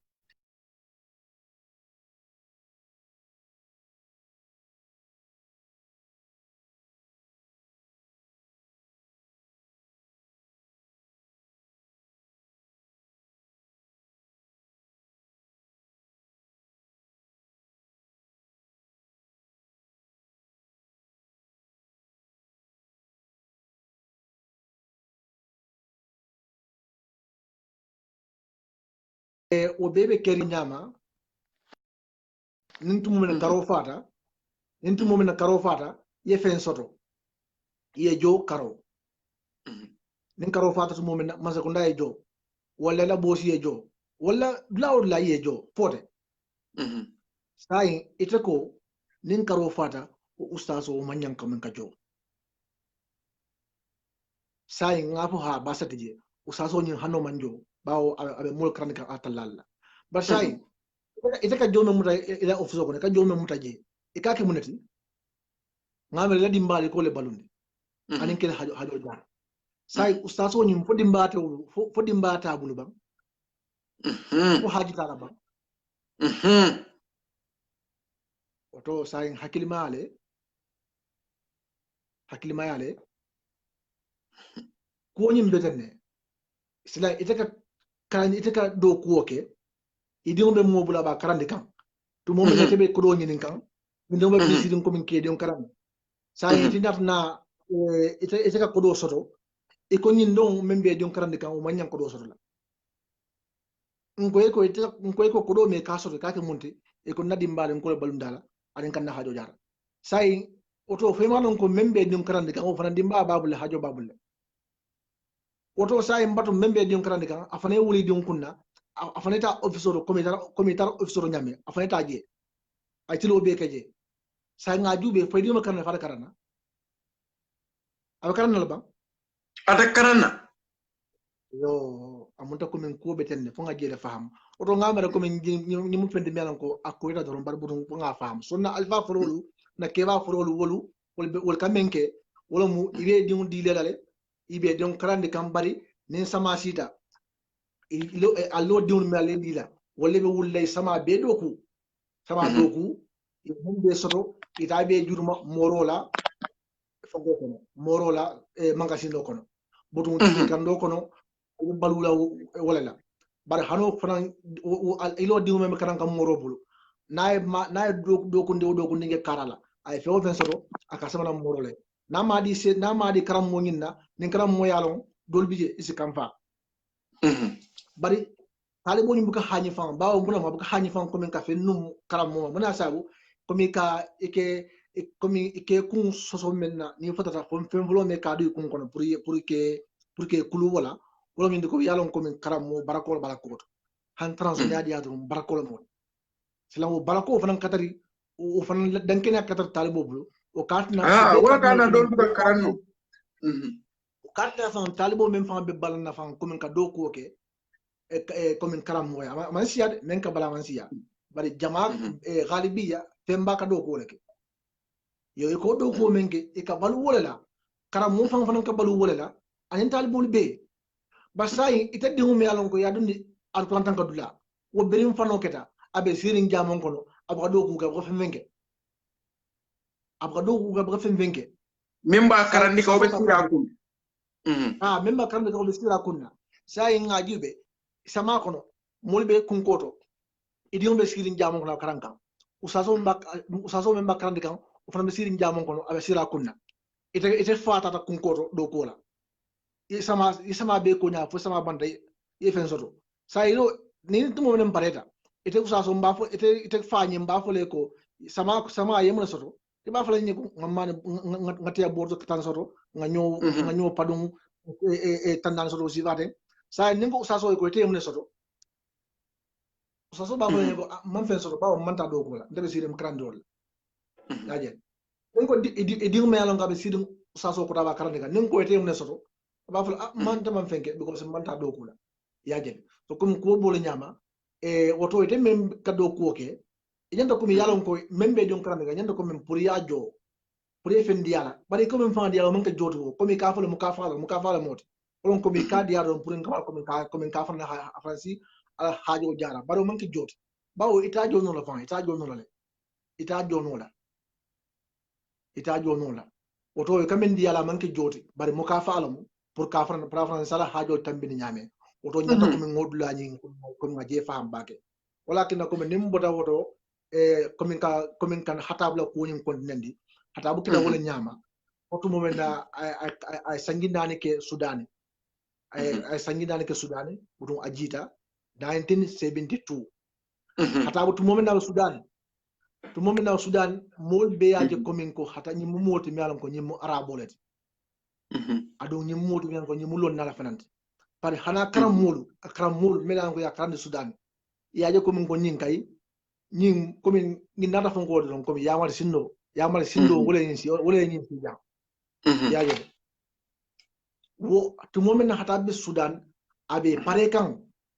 o bebe keri nyama nintu mo na karo fata ye fen soto ye jo karo nin karo fata to mo na masakunda ye jo wala la bosi ye jo wala lawd la ye jo pote sai itako nin karo fata o ustazo o manyan kamen ka jo sai ngafo ha basati je ustazo nyin hanno manjo bawo abe mol kranika atalalla ba sai itaka jome muta ila office ko ka jome muta je ikake munati ngamel la dimbali ko le balundi anin kel hajo jar sai ustazo nyum fo dimbata bulu bang ko haji tala bang oto sai hakilima yale ko nyim betene sila itaka do ko ke idon be mo bula ba karande kan to mo be tebe ko do nyinin kan min do be sidin ko min ke don karande sai tinat na itaka ko do soto e ko nyin don membe don karande kan o manyan ko do soto la ngoy ko do me ka soto ka ke monte e ko nadi mbale ko balum dala aden kan na hajo jar sai oto fe malon ko membe don karande kan o fana dimba babul hajo babul oto sai mbato membe don karande kan afane wuli don kunna afane ta officer commitar officer nyame afane ta je ay tilo be keje sai nga jube fay di ma karna fa karana aba karana la ba ata karana yo amunta ko men ko betenne fo nga jele faham oto nga mara ko men ni mu fende melan ko akoyta doron bar budun ko nga faham sonna alfa forolu na keba forolu wol kamenke wala mu ibe di mu dilelale ibe don karande kam bari nin sama sita allo diun mele dila wala be wullay sama be doku be soto ita be juruma morola fogo kono morola mangasino kono botum kan do kono balula wala la bar hano fran ilo diun me kan kam morobulu nay doku nge karala ay fewo fen soto aka sama na morole namadi karam mo nyinna nin karam mo yalon dolbije isi kamfa bari talibo ni buka hanyi fan bawo muna ma buka hanyi fan komin ka fe num karam mo muna sabu komi ka ike kun soso menna ni fatata fon fen volo me ka du kun kono pour que kulu wala min ko yalon komin karam mo barakol han transo nyaadi adum barakol mo silamu barako fanan katari o fanan dankena katar talibo bulu o katna wala kana don buka karanno katna fan talibo men fan be balna fan komin ka do ko ke komin karam moya man siya men ka bala man siya bari jama galibiya temba ka do ko leke yo ko do ko men ke e ka balu wala karam mo fan fan ka balu wala anen talibo be basay ite dingu me alon ko ya dundi al plantan ka dula wo berim fano keta abe sirin jamon kono abga do ko ga fenke memba karandi ko be sira kun memba karandi ko be sira kunna sai ngajibe sama kono molbe kun koto idion be sirin jamon kono karanka usaso memba karandi kan o fana be sirin jamon kono abe sira kunna ite fata ta kun koto do kola isama be ko nya fo sama banda e fen soto sa ino ni tumo men pareta ite usaso mbafo ite fanye mbafo le ko sama yemna soto ti ba fala ni ko ngamane ngati abordo tan soto nganyo padum tandan soto sivate sa ningo usaso ko ite yemna soto usaso ba fala ni ko man fen soto ba man ta do ko la ndebe sidem krandol yaje ningo di me alon gabe sidem usaso ko taba karande ga ningo ite yemna soto ba fala man ta man fenke because man ta do ko la yaje so comme ko bolo nyama woto ite mem kado ko ke nyanda ko mi yalon ko membe don karande ga nyanda ko mem pour yajo pour fendiala bari ko mem fandi yalo man ka joto ko mi ka fala mu ka fala moti on ko mi ka diaro pour ngam ko min ka fala ha franci ala hajo jara baro man ka joto bawo ita jo no la fan ita jo no la ita jo no la woto ka men diala man ka joti bari mu ka fala mu pour ka fala sala hajo tambini nyame woto nyanda ko min ngodula nyi ko ngaje fam bake wala kinna ko min nimboda woto ko min kan hatabla ko nyin kontinendi hatabu kida wala nyama woto mo menda ay sangindani ke sudani ay sangindani ke sudani woto ajita 1972 hatabu to mo menda sudan mol be yaje ko min ko hata nyi moti mialam ko nyi arabolete adu nyi moti mialam ko nyi lon nala fanante pare hana karam mulu melan ko ya karande sudan yaje ko min ko nyin kay nyin ko min ngi nata fon ko don ko mi yamal sindo wala nyin si jam yaje wo to momen hata be sudan abe pare kan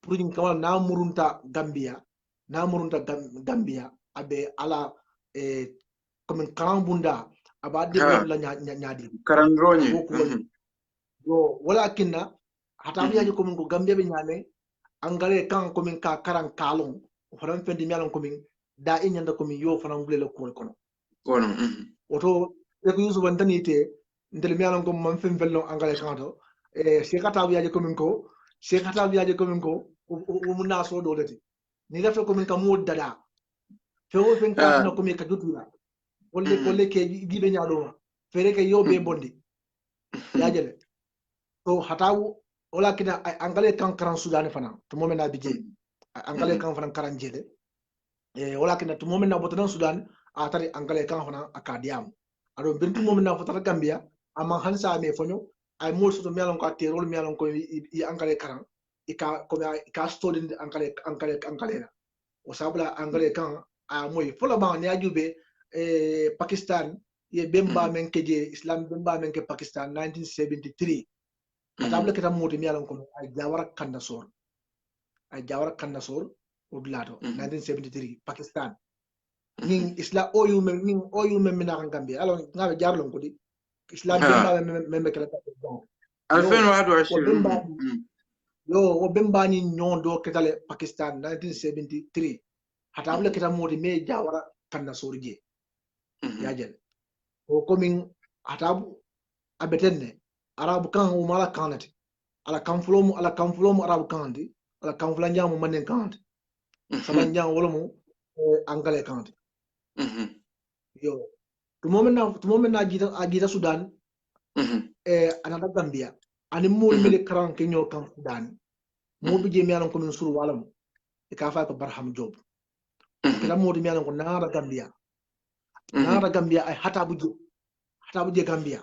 pour nyin kamal na murunta gambia abe ala ko min karam bunda aba de la nyaadi karam roñi yo wala kinna hata biyaji ko min ko gambia be nyame angale kan ko min ka karan kalon faram fendi mialon ko min da inyanda ko min yo faram bulele ko kono oto e ko yusu bantanite ndel mialon ko man fem vello angale kan to cheikh hata biyaji ko min ko o mun na so do lati ni dafa ko min ka mo dada fewo fen ka na ko min ka jutula wolle ke gibe nyaado fere ke yo be bondi yajele so hatawu wala kina angale kan karan sudan fana to momen na bije angale kan fana karan jele wala kina to momen na botan sudan atari angale kan fana akadiam ado bintu momen na fotata gambia amma hansa me fonyo ay mo so to mialon ko terol mialon ko i angale karan ika ko ka stodin angale na o sabla angale kan a moy fola ba ne ajube pakistan ye bemba men keje islam bemba men ke pakistan 1973 atable kita moti mi alon ko ay jawara kanda sor o blato 1973 pakistan ning isla oyu men mina kan gambia alon ngabe jarlon ko di islam bemba men kala alfen wadu ashir yo bemba ni nyondo ketale pakistan 1973 atable kita moti me jawara kanda sor je yajen o komin atabu abetenne arabu kan o mala kanati ala kanflomu arabu kanti ala kanflanjamu manen kanti sabanjam wolomu angale kanti yo to moment na jita sudan anada gambia ani mol mele karan kenyo kan sudan mo bije mi alan ko min suru walam e ka fa ko barham job kala mo mi alan ko nara gambia ay hatabu je gambia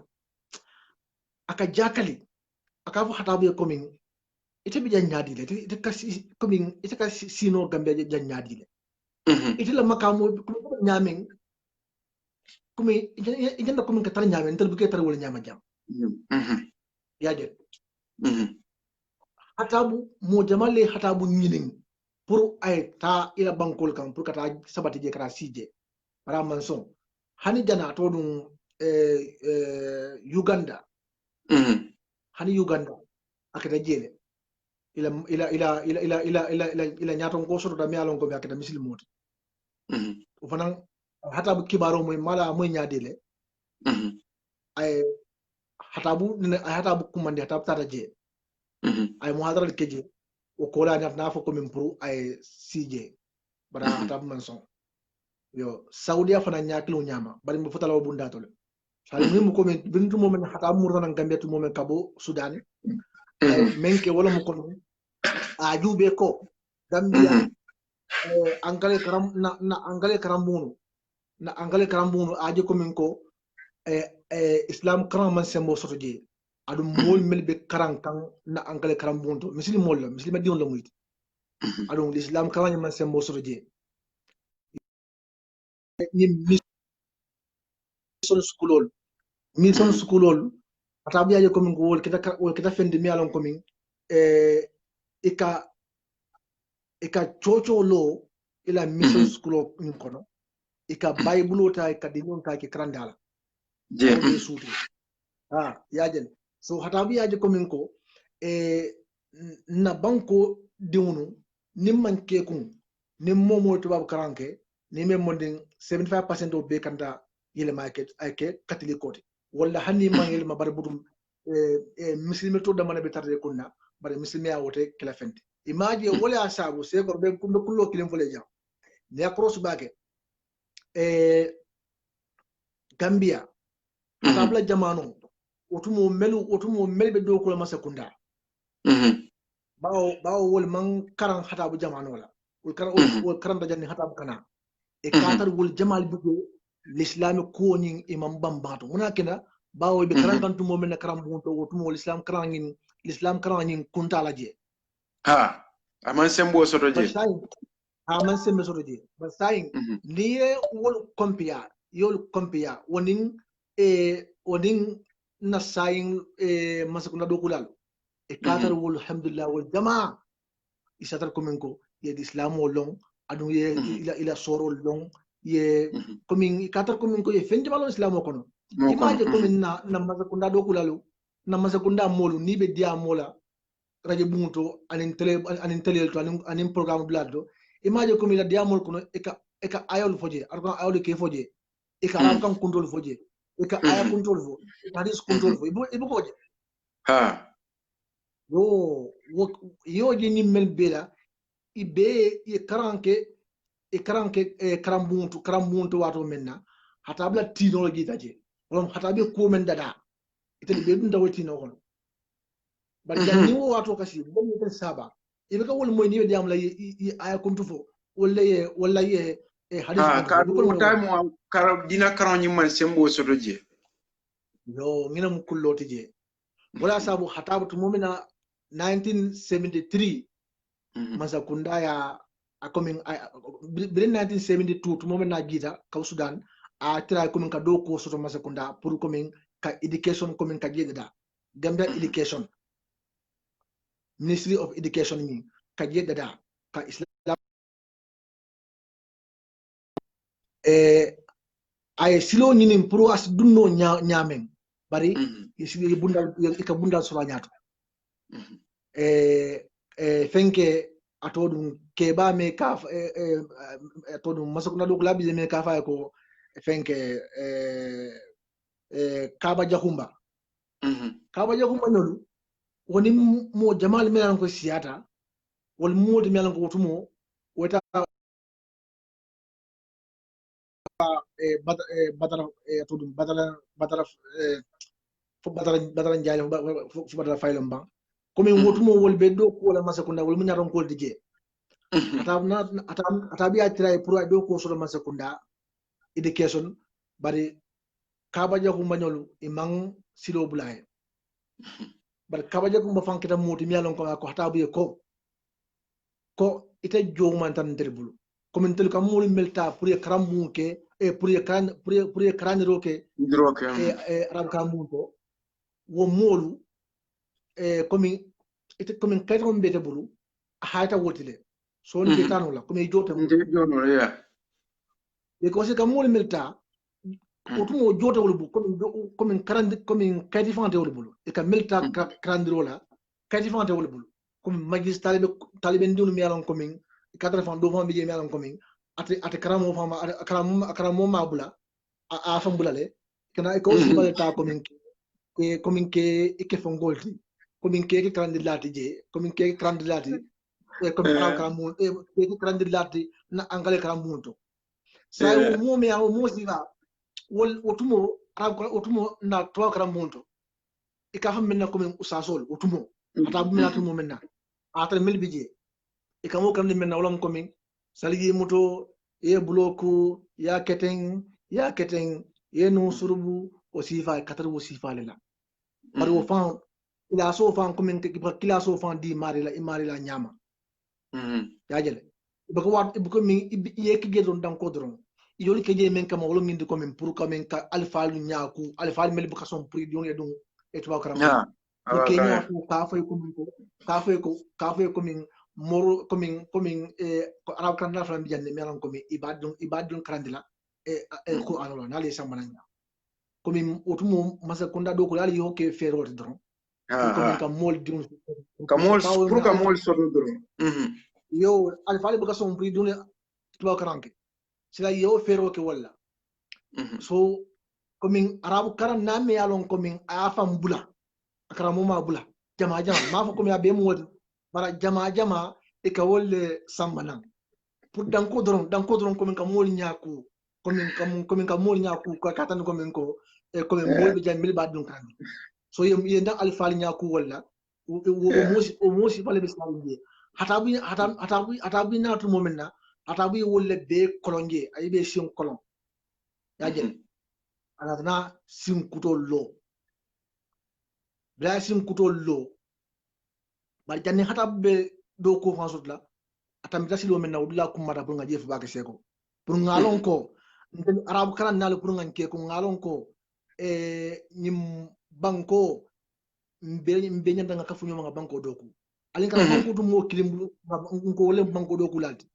aka jakali aka fu hatabu ko min ite bi janyadi le ite kasi ko min ite kasi sino gambia janyadi le ite la makamo ko nyamen ko mi ite ko min ka tar nyamen tel bu ke tar wala nyama jam yaje hatabu mo jamale hatabu nyinin pour ay ta ila bankol kan pour kata sabati je kara sije para manson hani jana to dum Uganda hani Uganda akata jele ila nyaton ko soto da mi alon ko be akata misil moti fanan hatabu kibaro moy mala moy nyaadele ay hatabu kumande hatabu tata je ay muhadara keje o kola na fa ko min pour ay sije bara hatabu manson yo saudia fana nyakilo nyama bari mbo fotala o bunda tole sale mu ko men bintu mo men hatabu murana gambia tu mo men kabo sudan menke wala mo ko ajube ko Gambia angale karam na angale karambunu aje ko min ko islam karam man sembo soto je adu mol melbe karan kan na angale karambunu muslim mol muslim dion la muyti adu islam karam man sembo soto je ni mission schoolol atabi aje ko min ko wol kita fendi mi alon ko min ika chocho lo ila mission school min kono ika bible ta ika dinon ta ki krandala je suuti yajen so hatabi yaje ko min ko na banko diwnu nimman kekun nim momo to bab karanke ni mem mondin 75% of be kanta yele market ayke katolikoti walla hanni man yele ma bar budum muslimi to damana be tarde kunna bare muslimi a wote kila fenti imaji wala asabu se ko be kumbe kullo kilim fole jam ne cross bake Gambia tabla jamano otumo melbe do ko ma sekunda bawo wol man karan hatabu jamano wala wol karan da janni hatabu kana katar wol jamal bugo l'islam ko nyin imam bambato munakina bawo be karan kan tumo men karam bunto otumo l'islam karan nyin kunta la je aman sembo soto je aman sembo soto je basayin liye wol compia wonin na sayin masakuna do kulal katar wol alhamdulillah wal jamaa isatar kominko ye islam wolong adu ye ila soro long ye komin katar kominko ye fendi malo islam kono imaje komin na masakunda do kulalu na masakunda molu ni be dia mola radio bunto anin tele to anin programme blado imaje komin la dia mol kono eka ayol foje arko ayol ke foje eka ram kan control foje eka aya control fo hadis control fo ibu koje yo je ni mel bela ibe e karanke karambuntu wato menna hatabla technology taje wala hatabe ko men dada ite be dum dawati no kon bar janni wo wato kasi bo mi tan saba ibe ka wol moy ni diam la aya kuntu fo wala ye hadis ka ko time karab dina karan ni man sembo soto je yo ngina mu kulloti je wala sabu hatabatu momina 1973 masakunda ya akomin birin 1972 to moment na gita ka Sudan a tira komin ka do ko soto masakunda pour komin ka education komin ka jedda Gambia education Ministry of Education mi ka jedda ka Islam ay silo nyinin pour as dunno nyamen bari isili bundal so nyato fenke atodum keba me ka atodum masakuna do labi me ka fa ko fenke kaba jahumba nolu woni mo jamal melan ko siata wol modi melan ko tumo wota badara atodum badara njale fu badara faylom ba komi wotumo wol be do ko la masakunda wol munyaron ko dige atabi atira pour do ko so masakunda education bari kaba jaku mañolu imang silo bulay bari kaba jaku mba fankita moti mi alon ko hatabu ko ite jogman tan terbulu comme tel kam mol melta pour karambuke pour roke ram karambuko wo molu comme kayto mbete bulu hayta wotile so ni betano la comme jota ya because kam mol melta otumo jota wol bu comme kayti fante wol bulu e kam melta krandirola kayti fante wol bulu comme magis talibe ndulu mi alon comme 80 do fam bi mi alon comme ate karamo fama karamo mabula a fam bulale kana ko si baleta comme ke fongolti comme ke krandilati je comme ke krandilati comme karamo ke krandilati na angale karamunto sai mo me awo mo siva wol otumo na to karamunto e ka xam menna comme usasol otumo ata bu menna tumo menna atra mil bije e kamo kan men nawlam ko min saligi moto e bloku ya keteng ye no surubu o sifa katru sifa lela bari o fan ila so fan ko min ke kila so fan di mari la nyama ya jele bako wat bako min ye ke gedon dan ko dron yoli ke je men kam wolo min ko min pour comme ka alfal nyaaku alfal mel baka son pour yon edon e tuba karam ke nya fu ka fay ko min moro komin ko arab kan la flam janne melan komin ibadun karandila qur'an wala nali sambananya komin otumo masa konda do ko yali yo ke ferot dron komin ka mol dun ka mol sodo dron yo alfal baka son pour dun tuba karanke sila yo fero ke wala so komin arab karan na me yalon komin afam bula akaramu ma bula jama ma fa komin abe mo bara jama e ka wolle sambanan pour danko dron komin ka mol nyaaku komin ka mol nyaaku ko katan komin ko e komin mol be jamil ba dun kan so yem ndan alfal nyaaku walla o mosi fale be salinde hatabi na to momenna hatabi wolle be kolonje ay be sion kolon ya jel anatna sim kutollo bla sim kutollo bari janni hatabbe do ko fansut la atam tasilo men nawdula kumata pour nga jef ba ke seko pour ngalon ko arab karan nal pour nga ke ko ngalon ko nyim banko mbe nyanda nga kafu nyoma nga banko doku alin kan banko to mo kilim ko wole banko doku lalti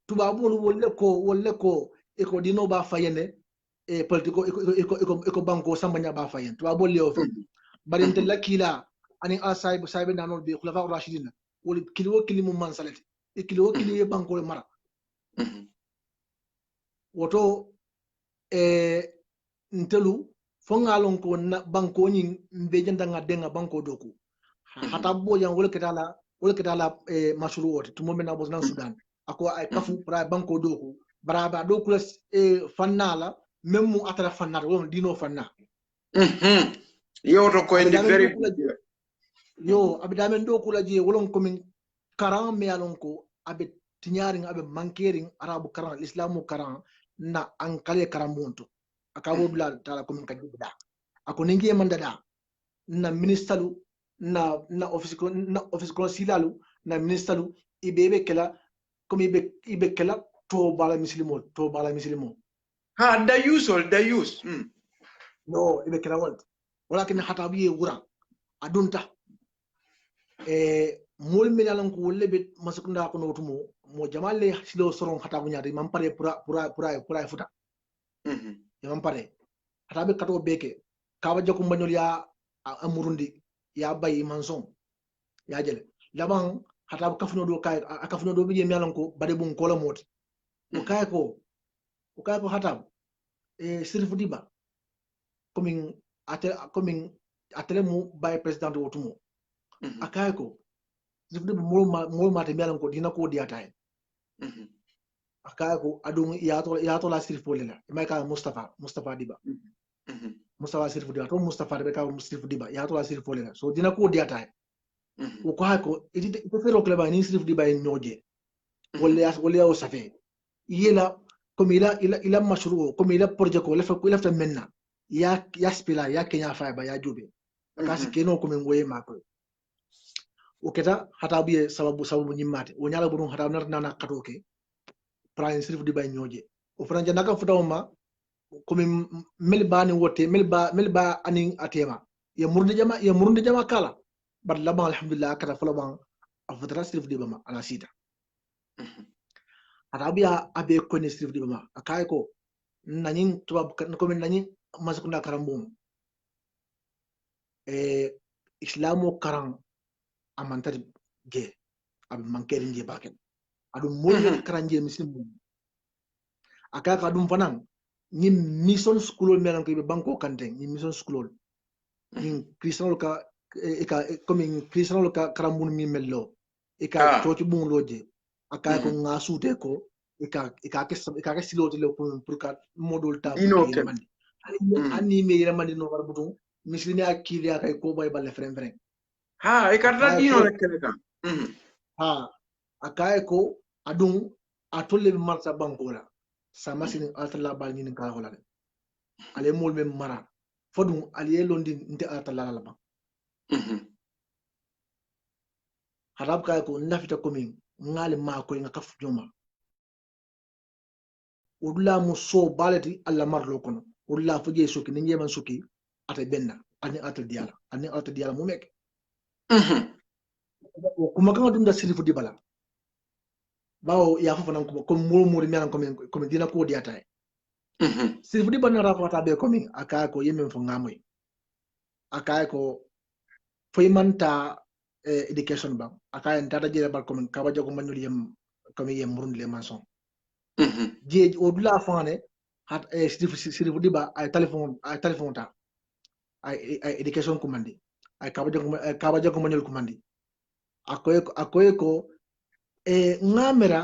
tuba bolu wolle ko e ko dino ba fayene e politiko e ko banko sambanya ba fayen tuba bolle o bari ente lakila ani asaibe nanol be khulafa rashidina wol kilimu man salati e kili banko mara woto ntelu fongalon ko na banko nyin mbe janda nga denga banko doku hata bo yang wol ketala mashru wote tumo mena bos nan Sudan ako ay kafu pra banko doku baraba doku la fannala même mu atara fannata won dino fanna yo to ko indi very yo abidamen doku la je wolon komin karan me alon ko abe tinyaring abe mankering arabu karan islamu karan na ankale karan monto akabo bila tala komin kadibda ako ningi mandada na ministalu na office consilalu na ministalu ibebe kala komi ibe kala to bala muslimo ha da use no ibe kala walakin hatabiye wura adunta mol minalan ko wolle be masukunda ko notumo mo jamalle silo soron hatabu nyaade mam pare pura futa mam pare hatabe kato beke kawa jakum bagnol ya amurundi ya bayi manson ya jele laban hatabu kafuno do biye mialan ko bade bun kola moti o kay ko hatabu sirfu diba komin atele mu baye president wotumo akay ko sirfu diba mol mate mialan ko dina ko diata akay ko adun ya to la sirfu lela may ka Mustafa diba Mustafa sirfu diba to Mustafa be ka sirfu diba ya to la sirfu lela so dina ko diata o ko hako ite fero kleba ni sirfu diba en noje wolle ya o safe yela comme ila mashru comme ila projet ko la fa menna ya spila ya kenya fa ba ya jobe kasi keno comme ngoye mako o keta hata biye sababu nyimate o nyala burun hata nana katoke prime sirfu diba en noje o franja naka futawma comme melba anin atema ya murde jama kala bar lama alhamdulillah kata falaban afdara sirfu diba ma ala sita arabia abe ko ni sirfu diba ma akay ko nanin tubab ko men nanin masukunda karambum islamu karan amantar je ab mankerin je baken adu molbe karanje muslim akay ka dum fanan ni mission school melan ko be banko kante ni mission school ni christian ka comme christian ka karambun mi mello choci bun loje akay ko ngasute ko ika ke silote le pour ka modul ta mandi ani me yere mandi no warbutu mislini akili akay ko bay balle frem ha e karta dino rek ka ha akaye ko adun atolle marsa bankola sama sinin altalla bal ni ka holale ale mol men mara fodum aliye londi nte altalla la ba harab kay ko nafita komin ngali ma ko nga kaf joma udla muso balati alla marlo kono udla fuje soki ni ngeman soki ata benna ani ata diala mu mek kuma kan dum da sirifu di bala bawo ya fa nan ko murmuri melan ko dina ko diata sirifu di bana rafa be ko min aka ko yemen fo ngamoy aka ko foymanta education ba aka en tata jere bar ko min ka bajo ko manul yem ko mi yem murun le maçon je o dula fane hat sirifu di ba ay telephone ta ay education ko mandi ay ka bajo ko manul ko mandi akoye ko ngamera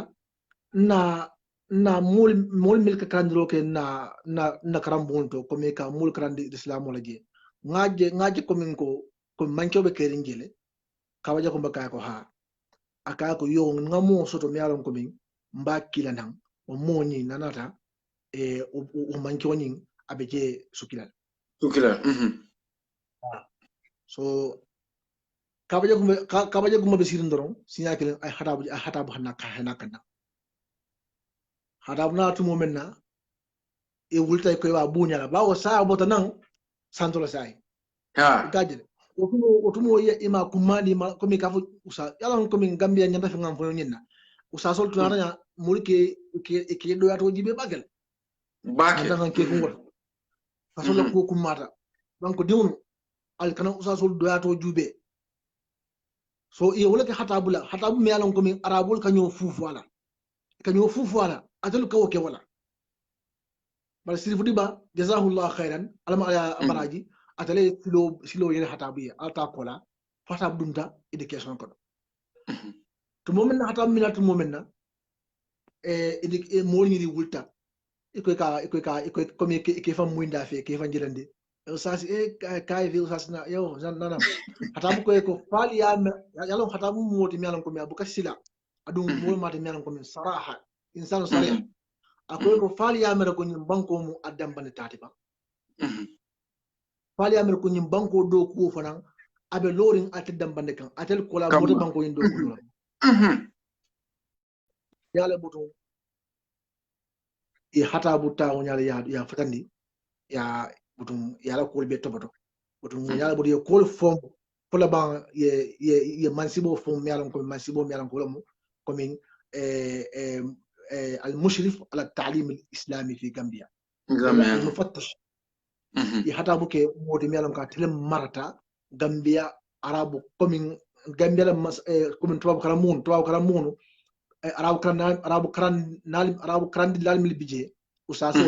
na mol mil ka kandro ke na karambonto ko me ka mol krandi islam wala je ngaje ko min ko mancho be kerin jele ka waja ko baka ko ha aka ko yo ngamo soto mi alon ko min mbakila nan o moni nanata o mancho nyin abeje sukilal so kabaje kuma be sirin doron sinya kelen ay hatabu hanna ka hana kana hatabu na tumo menna e wulta ko wa bunya la bawo sa bota nan santola sai ha gajele otumo ye ima kumani ma komi kafu usa yala komi gambia nyanda fi ngam fo nyinna usa sol tunana mulke ke do yato jibe bagel nan ke ngol faso la ko kumata donc diwnu al kana usa sol do yato jube so iya wala ke hatabu me yalon ko min arabul kanyo fufu wala atalu kawo ke wala bar sirifu diba jazahullah khairan alama ala baraji atale silo yene hatabu alta kola fatab dumta education ko to momen hatabu minatu momen na mo ni wulta iko comme ke fam muinda fe ke fam jilande usasi kai vi usasi na yo nana hatabu ko fali yalon hatabu moti mi yalon ko mi abuka sila adum mo mata mi yalon ko min saraha insanu sarih akoy ko fali ya mera ko nyim banko mu adam bane tatiba fali ya mera ko nyim banko do ko fanan abe lorin ati dambande kan atel ko la mo banko yin do ko yala butu hatabu tawo nyala ya fatandi ya butum yala ko be tobato butum yala bodi ko form pola ban ye mansibo form yalan ko mansibo yalan ko lamu ko min al mushrif ala ta'lim al islami fi gambia mufattish hata buke modi yalan ka tele marata gambia arabu ko min gambia la ko min tubabu karamun arabu karan dilal mil bije usaso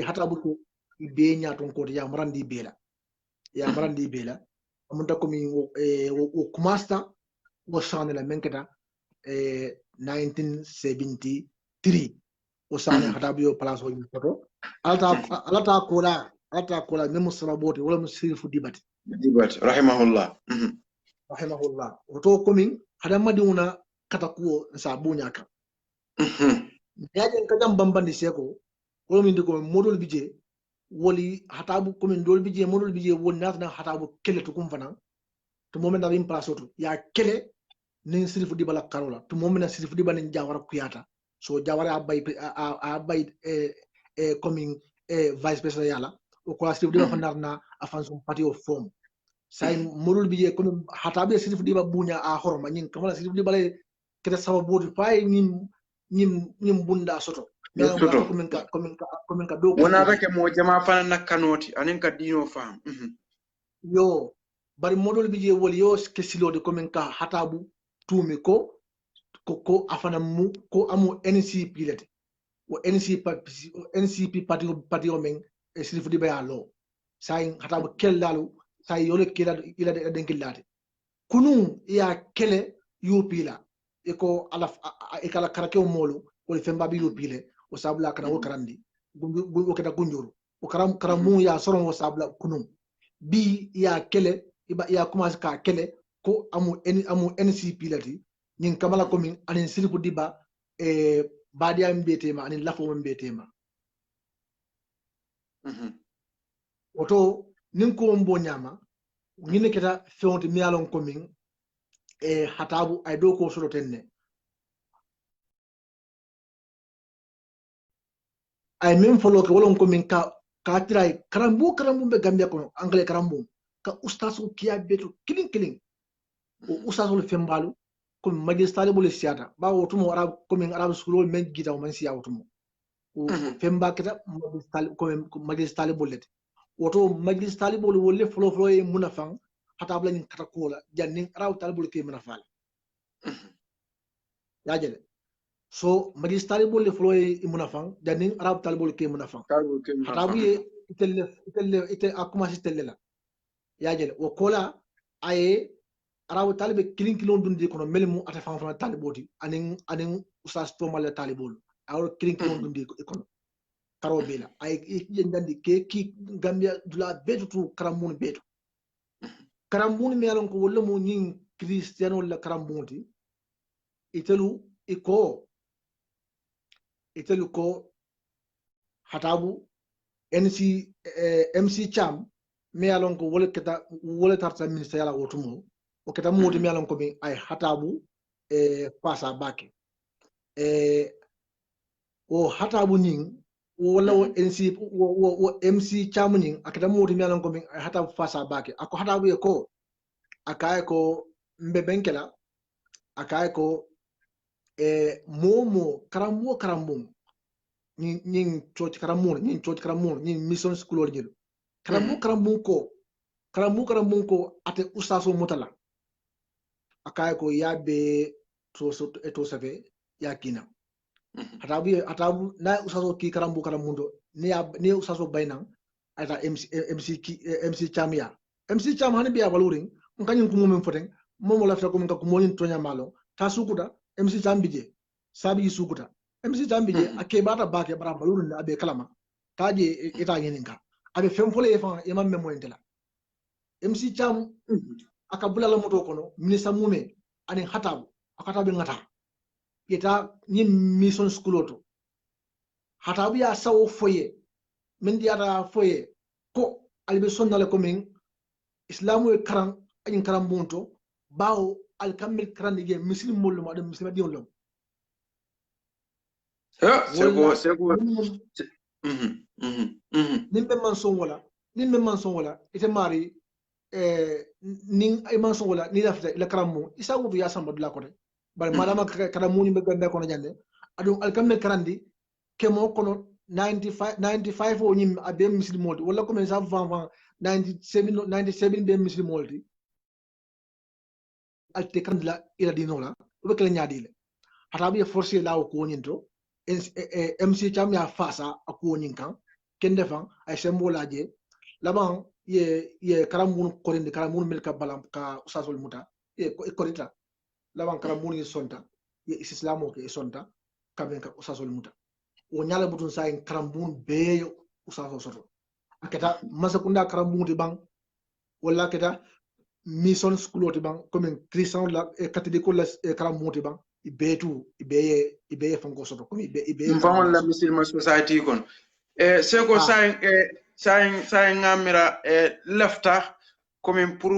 hata buke be nyaton ko ya marandi bela amunta ko mi o kumasta wo sane la menkata 1973 o sane hata biyo place o photo alta kola memo saboti wala musrifu dibati rahimahullah oto ko min hada maduna kata ko sabunya ka yajen kadam bambandi seko wala min diko modol bije woli hatabu komin dol bije modol bije won natna hatabu kele to kum fana to momen na rim place to ya kele nin sirifu di bala karola to momen na sirifu di bala jawara kuyata so jawara abay komin vice president yala o ko sirifu di bala fanarna afansum party of form say modol bije komin hatabu sirifu di bala bunya a horma nyin kamala sirifu di bala kete sababu fay nim bunda soto komin ka do wona rake mo jama fana nakkanoti anen ka dino fam yo bari modol bi je wol yo ke silode komin ka hatabu tumi ko afana mu ko amu NCP lete o NCP party o men silifu di baya lo say hatabu kellalu say yole ila den kellate kunu ya kele yupila eko ala ekala karake o molo wol femba bi yupile o sabla kana o karandi gungu keda gunjuru o karamu ya soron o sabla kunu bi ya kele ya commence ka kele ko amu NCP lati ñin kamala komin anin siriku diba baadiya mbetema anin lafo mbetema woto nin ko mbo nyama ñine keta fewonte miyalon komin hatabu ay do ko solo tenne ay même folo ko wolon komin ka tiray karambu be Gambia kono anglais karambu ka ustasu kiya beto kilin o ustasu fembalu ko magistale bole siata ba wotumo arab komin arab school men gita man siya wotumo o femba keta magistale bolete woto magistale bole wolle folo e munafang hatabla ni katakola jannin arab talbul ke munafal ya jele so magistale bolle floye munafang jannin arab talbol ke munafang hatabu ye ite akuma sistelle la ya jele o kola aye arab talbe kilon dundi kono melmu ata fan taliboti anin usas to mal talibol awol kilon dundi kono karo bela ay yendandi ke ki Gambia dula betu karamun betu karamun mi alon ko wolle mo nyin Cristiano la karamunti itelu ko hatabu MC Cham me alon ko wole tarta ministre yala wotumo o keta modi me alon ko be ay hatabu pasa bake o hatabu nyin wala o MC Cham nyin aketa modi me alon ko be ay hatabu pasa bake ako hatabu e ko akaye ko mbebenkela akaye ko momo karambu ñing coach karamun ñing mission school ñil karambu ko ate ustaso mutala akay ko yabe to safe yakina hatabu na ustaso ki karamundo ni ustaso baynan ata MC Chamia MC Cham hani biya waluring ngani ko momen foten momo lafta ko ngako monin tonya malo ta sukuda MC Chambije sabi sukuta MC Chambije ake bata bake bara baluru na abe kalama taje ita yeninka abe femfole e fan e mamme moyentela MC Cham akabula la moto kono ministre mume ani hatabu akatabe ngata ita ni mission school to hatabu ya sawo foye min diata foye ko albe sonnale ko min islamu e karan ayin karan bunto bawo alkamil karan dige muslim molum adam muslim diolom sego nimbe man son wala ite mari ning ay man son wala ni lafta ila karam isa wudu ya samba dula ko de bal malama karam ni be ganda ko jande adum alkamil karandi kemo kono 95 o nyim abe muslim moldi wala ko men sa van 97 be muslim moldi alte kandla ila dinola be kala nyaadile hatabi forcer lawo ko nyinto MC Cham ya fasa ako nyinkan kende fan ay sembolaje laban ye karamun korinde karamun melka balam ka usasol muta e korita laban karamun yi sonta ye islamo ke sonta kaben ka usasol muta o nyala butun sayin karamun beyo usaso soto aketa masakunda karamun ti bang wala keta mission school ti bang comme christian la catholique la karamun ti bang ibeye fango soto comme ibeye mfamon la muslima society kon seko sayin ngamira lafta comme pour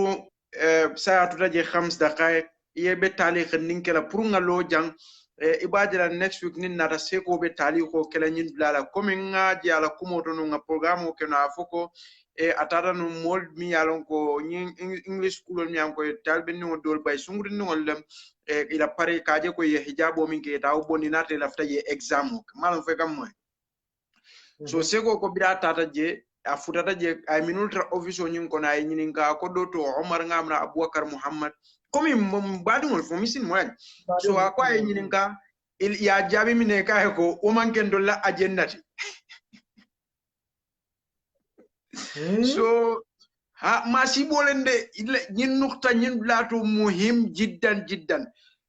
sa to daje 5 daqaiq yebe taliq ninkela pour ngalo jang ibadira next week nin nata seko be taliqo kala nyin blala comme ngaji ala kumoto no nga programme o kena foko atata no mold mi yalon ko English school mi am ko talbe no dol bay sungri no lem ila pare kaje ko ye hijabo min ke taw boni nate lafta ye exam malon fe kam moy so sego ko bira tata je a futata je ay minultra office o nyin ko na nyin ka ko do to Omar ngamra Abubakar Muhammad komi badungol fo misin moy so ko ay nyin ka il ya jabi mine ka ko o manken do la agendati so ha masibole nyin nukta nyin lato muhim jiddan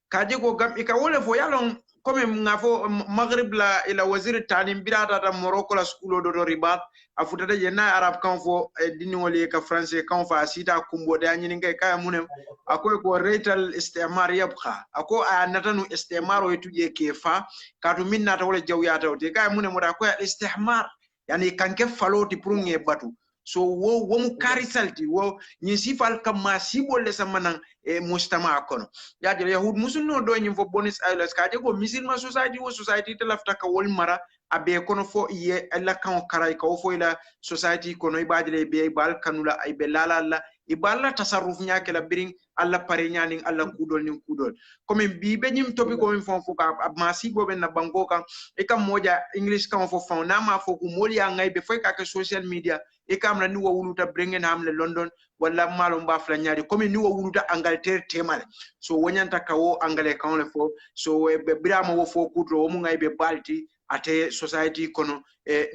kaje ko gam ika wole fo yalon comme ngafo maghrib la ila wazir talim birata ta Morocco la school do ribat afuta de na arab kan fo dini wali ka français kan fa sita kumbo de anyini ngay kay munem akoy ko retal istimar yabqa ako a natanu istimar o etuje ke fa katu minna ta wala jawyata o te kay munem mo ko istimar yani kanke faloti pour nge batu so wo mu karisalti wo ni sifal kam ma sibol le samanan e mustama kono ya de yahud musulno do nyim fo bonus aylas ka de ko musulman society wo society te lafta ka wol mara abe kono fo ye alla kan karay ka fo ila society kono ibadile be bal kanula ay be lala la iballa tasarruf nyaake la biring alla pare nyaaning alla kudol nin kudol comme bi be nyim topic ko fon fo ka ma sibo be na bango kan e kam moja english kan fo fon na ma fo ko moli ya ngay be fo ka social media e kam na ni wo wuluta bringen hamle London wala malo mba fla nyaari comme ni wo wuluta Angleterre temal so wonyanta kawo angale kan le fo so be brama wo fo kudro wo mu ngay be balti ate society kono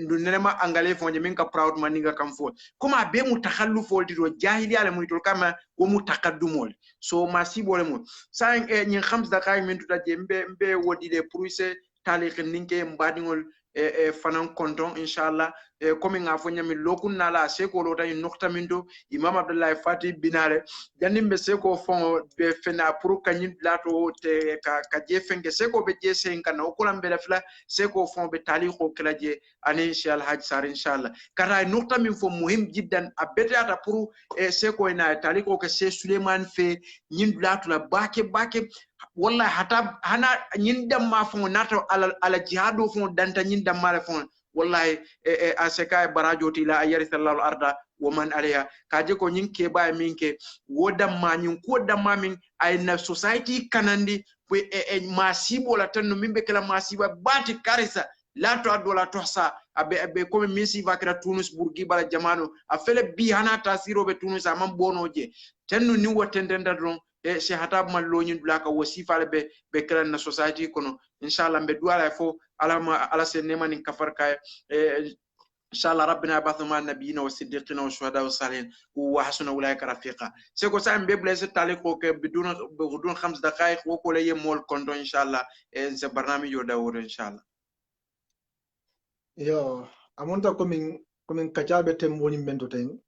ndu nenema angale fonje min ka proud maninga kam fo kuma be mu takhallufol di do jahili ala mu tol kama wo mu takaddumol so masibole mo sa nyin khams dakay min tuta je mbe wodi de pruise talik ninke mbadingol fanan konton inshallah comme nga fo nyami lokun nala seko lo tay nokta mindo imam abdullah fati binare jannim be seko fon be fena pour kanyin lato te ka je fenge seko be je sen kan o kulam be lafla seko fon be talikho klaje ani inshallah haj sar inshallah kara nokta min fo muhim jiddan abetata pour seko ina talikho ke se suleiman fe nyin lato la bake wallahi hata hana nyin damma fon nato ala jihadu fon danta nyin damma fon wallahi aseka barajo ti la ayari sallallahu arda wa man alayha kaje ko nyin ke ba min ke wodamma nyin ko damma min ay na society kanandi masibo la tanno mimbe kala masiba bati karisa la to adola tohsa abe comme misi vakra Tunus burgi bala jamano afele bi hana tasiro be Tunus amam bonoje tanno ni wotendenda don she hatab man loñin blaka wasifa be kala na society kono inshallah be duala fo ala sen nemani kafar kay inshallah rabbina yabathu ma nabiyina wasiddiqina wa shuhada wa salihin wa hasuna ulaika rafiqa se ko sa be blesse taliko ke bidun 5 daqaiq wo ko lay mol kondo inshallah se barnami yo dawro inshallah yo amonta komin kacabe tem woni mendo ten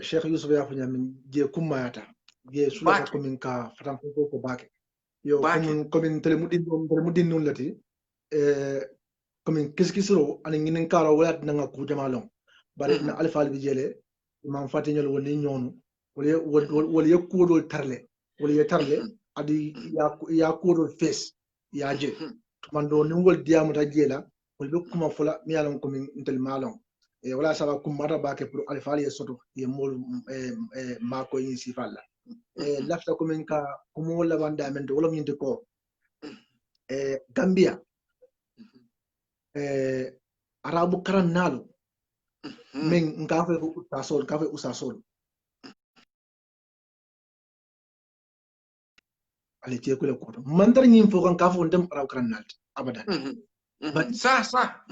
Sheikh Yusuf ya funya min je kumayata je sula komin ka fatan ko bake yo komin telemudin non lati komin kiskisro ani nginen karo wala nanga ku jamalon bare na alfa al bijele imam fatiñol woni ñonu wala yakudol tarle wala ya tarle adi ya kudol fes ya je man do ningol diamu ta jela wala kuma fula mi yalon komin intel malon wala saba kum mata bake pour alfa al soto ye mol mako yin sifalla lafta komin ka kumo wala banda men do wala ñinte ko Gambia arabu karan nalu men ngafe usasol ali te ko le ko mandar ñim fo kan ka fo ndem arabu karan nalti abadan sa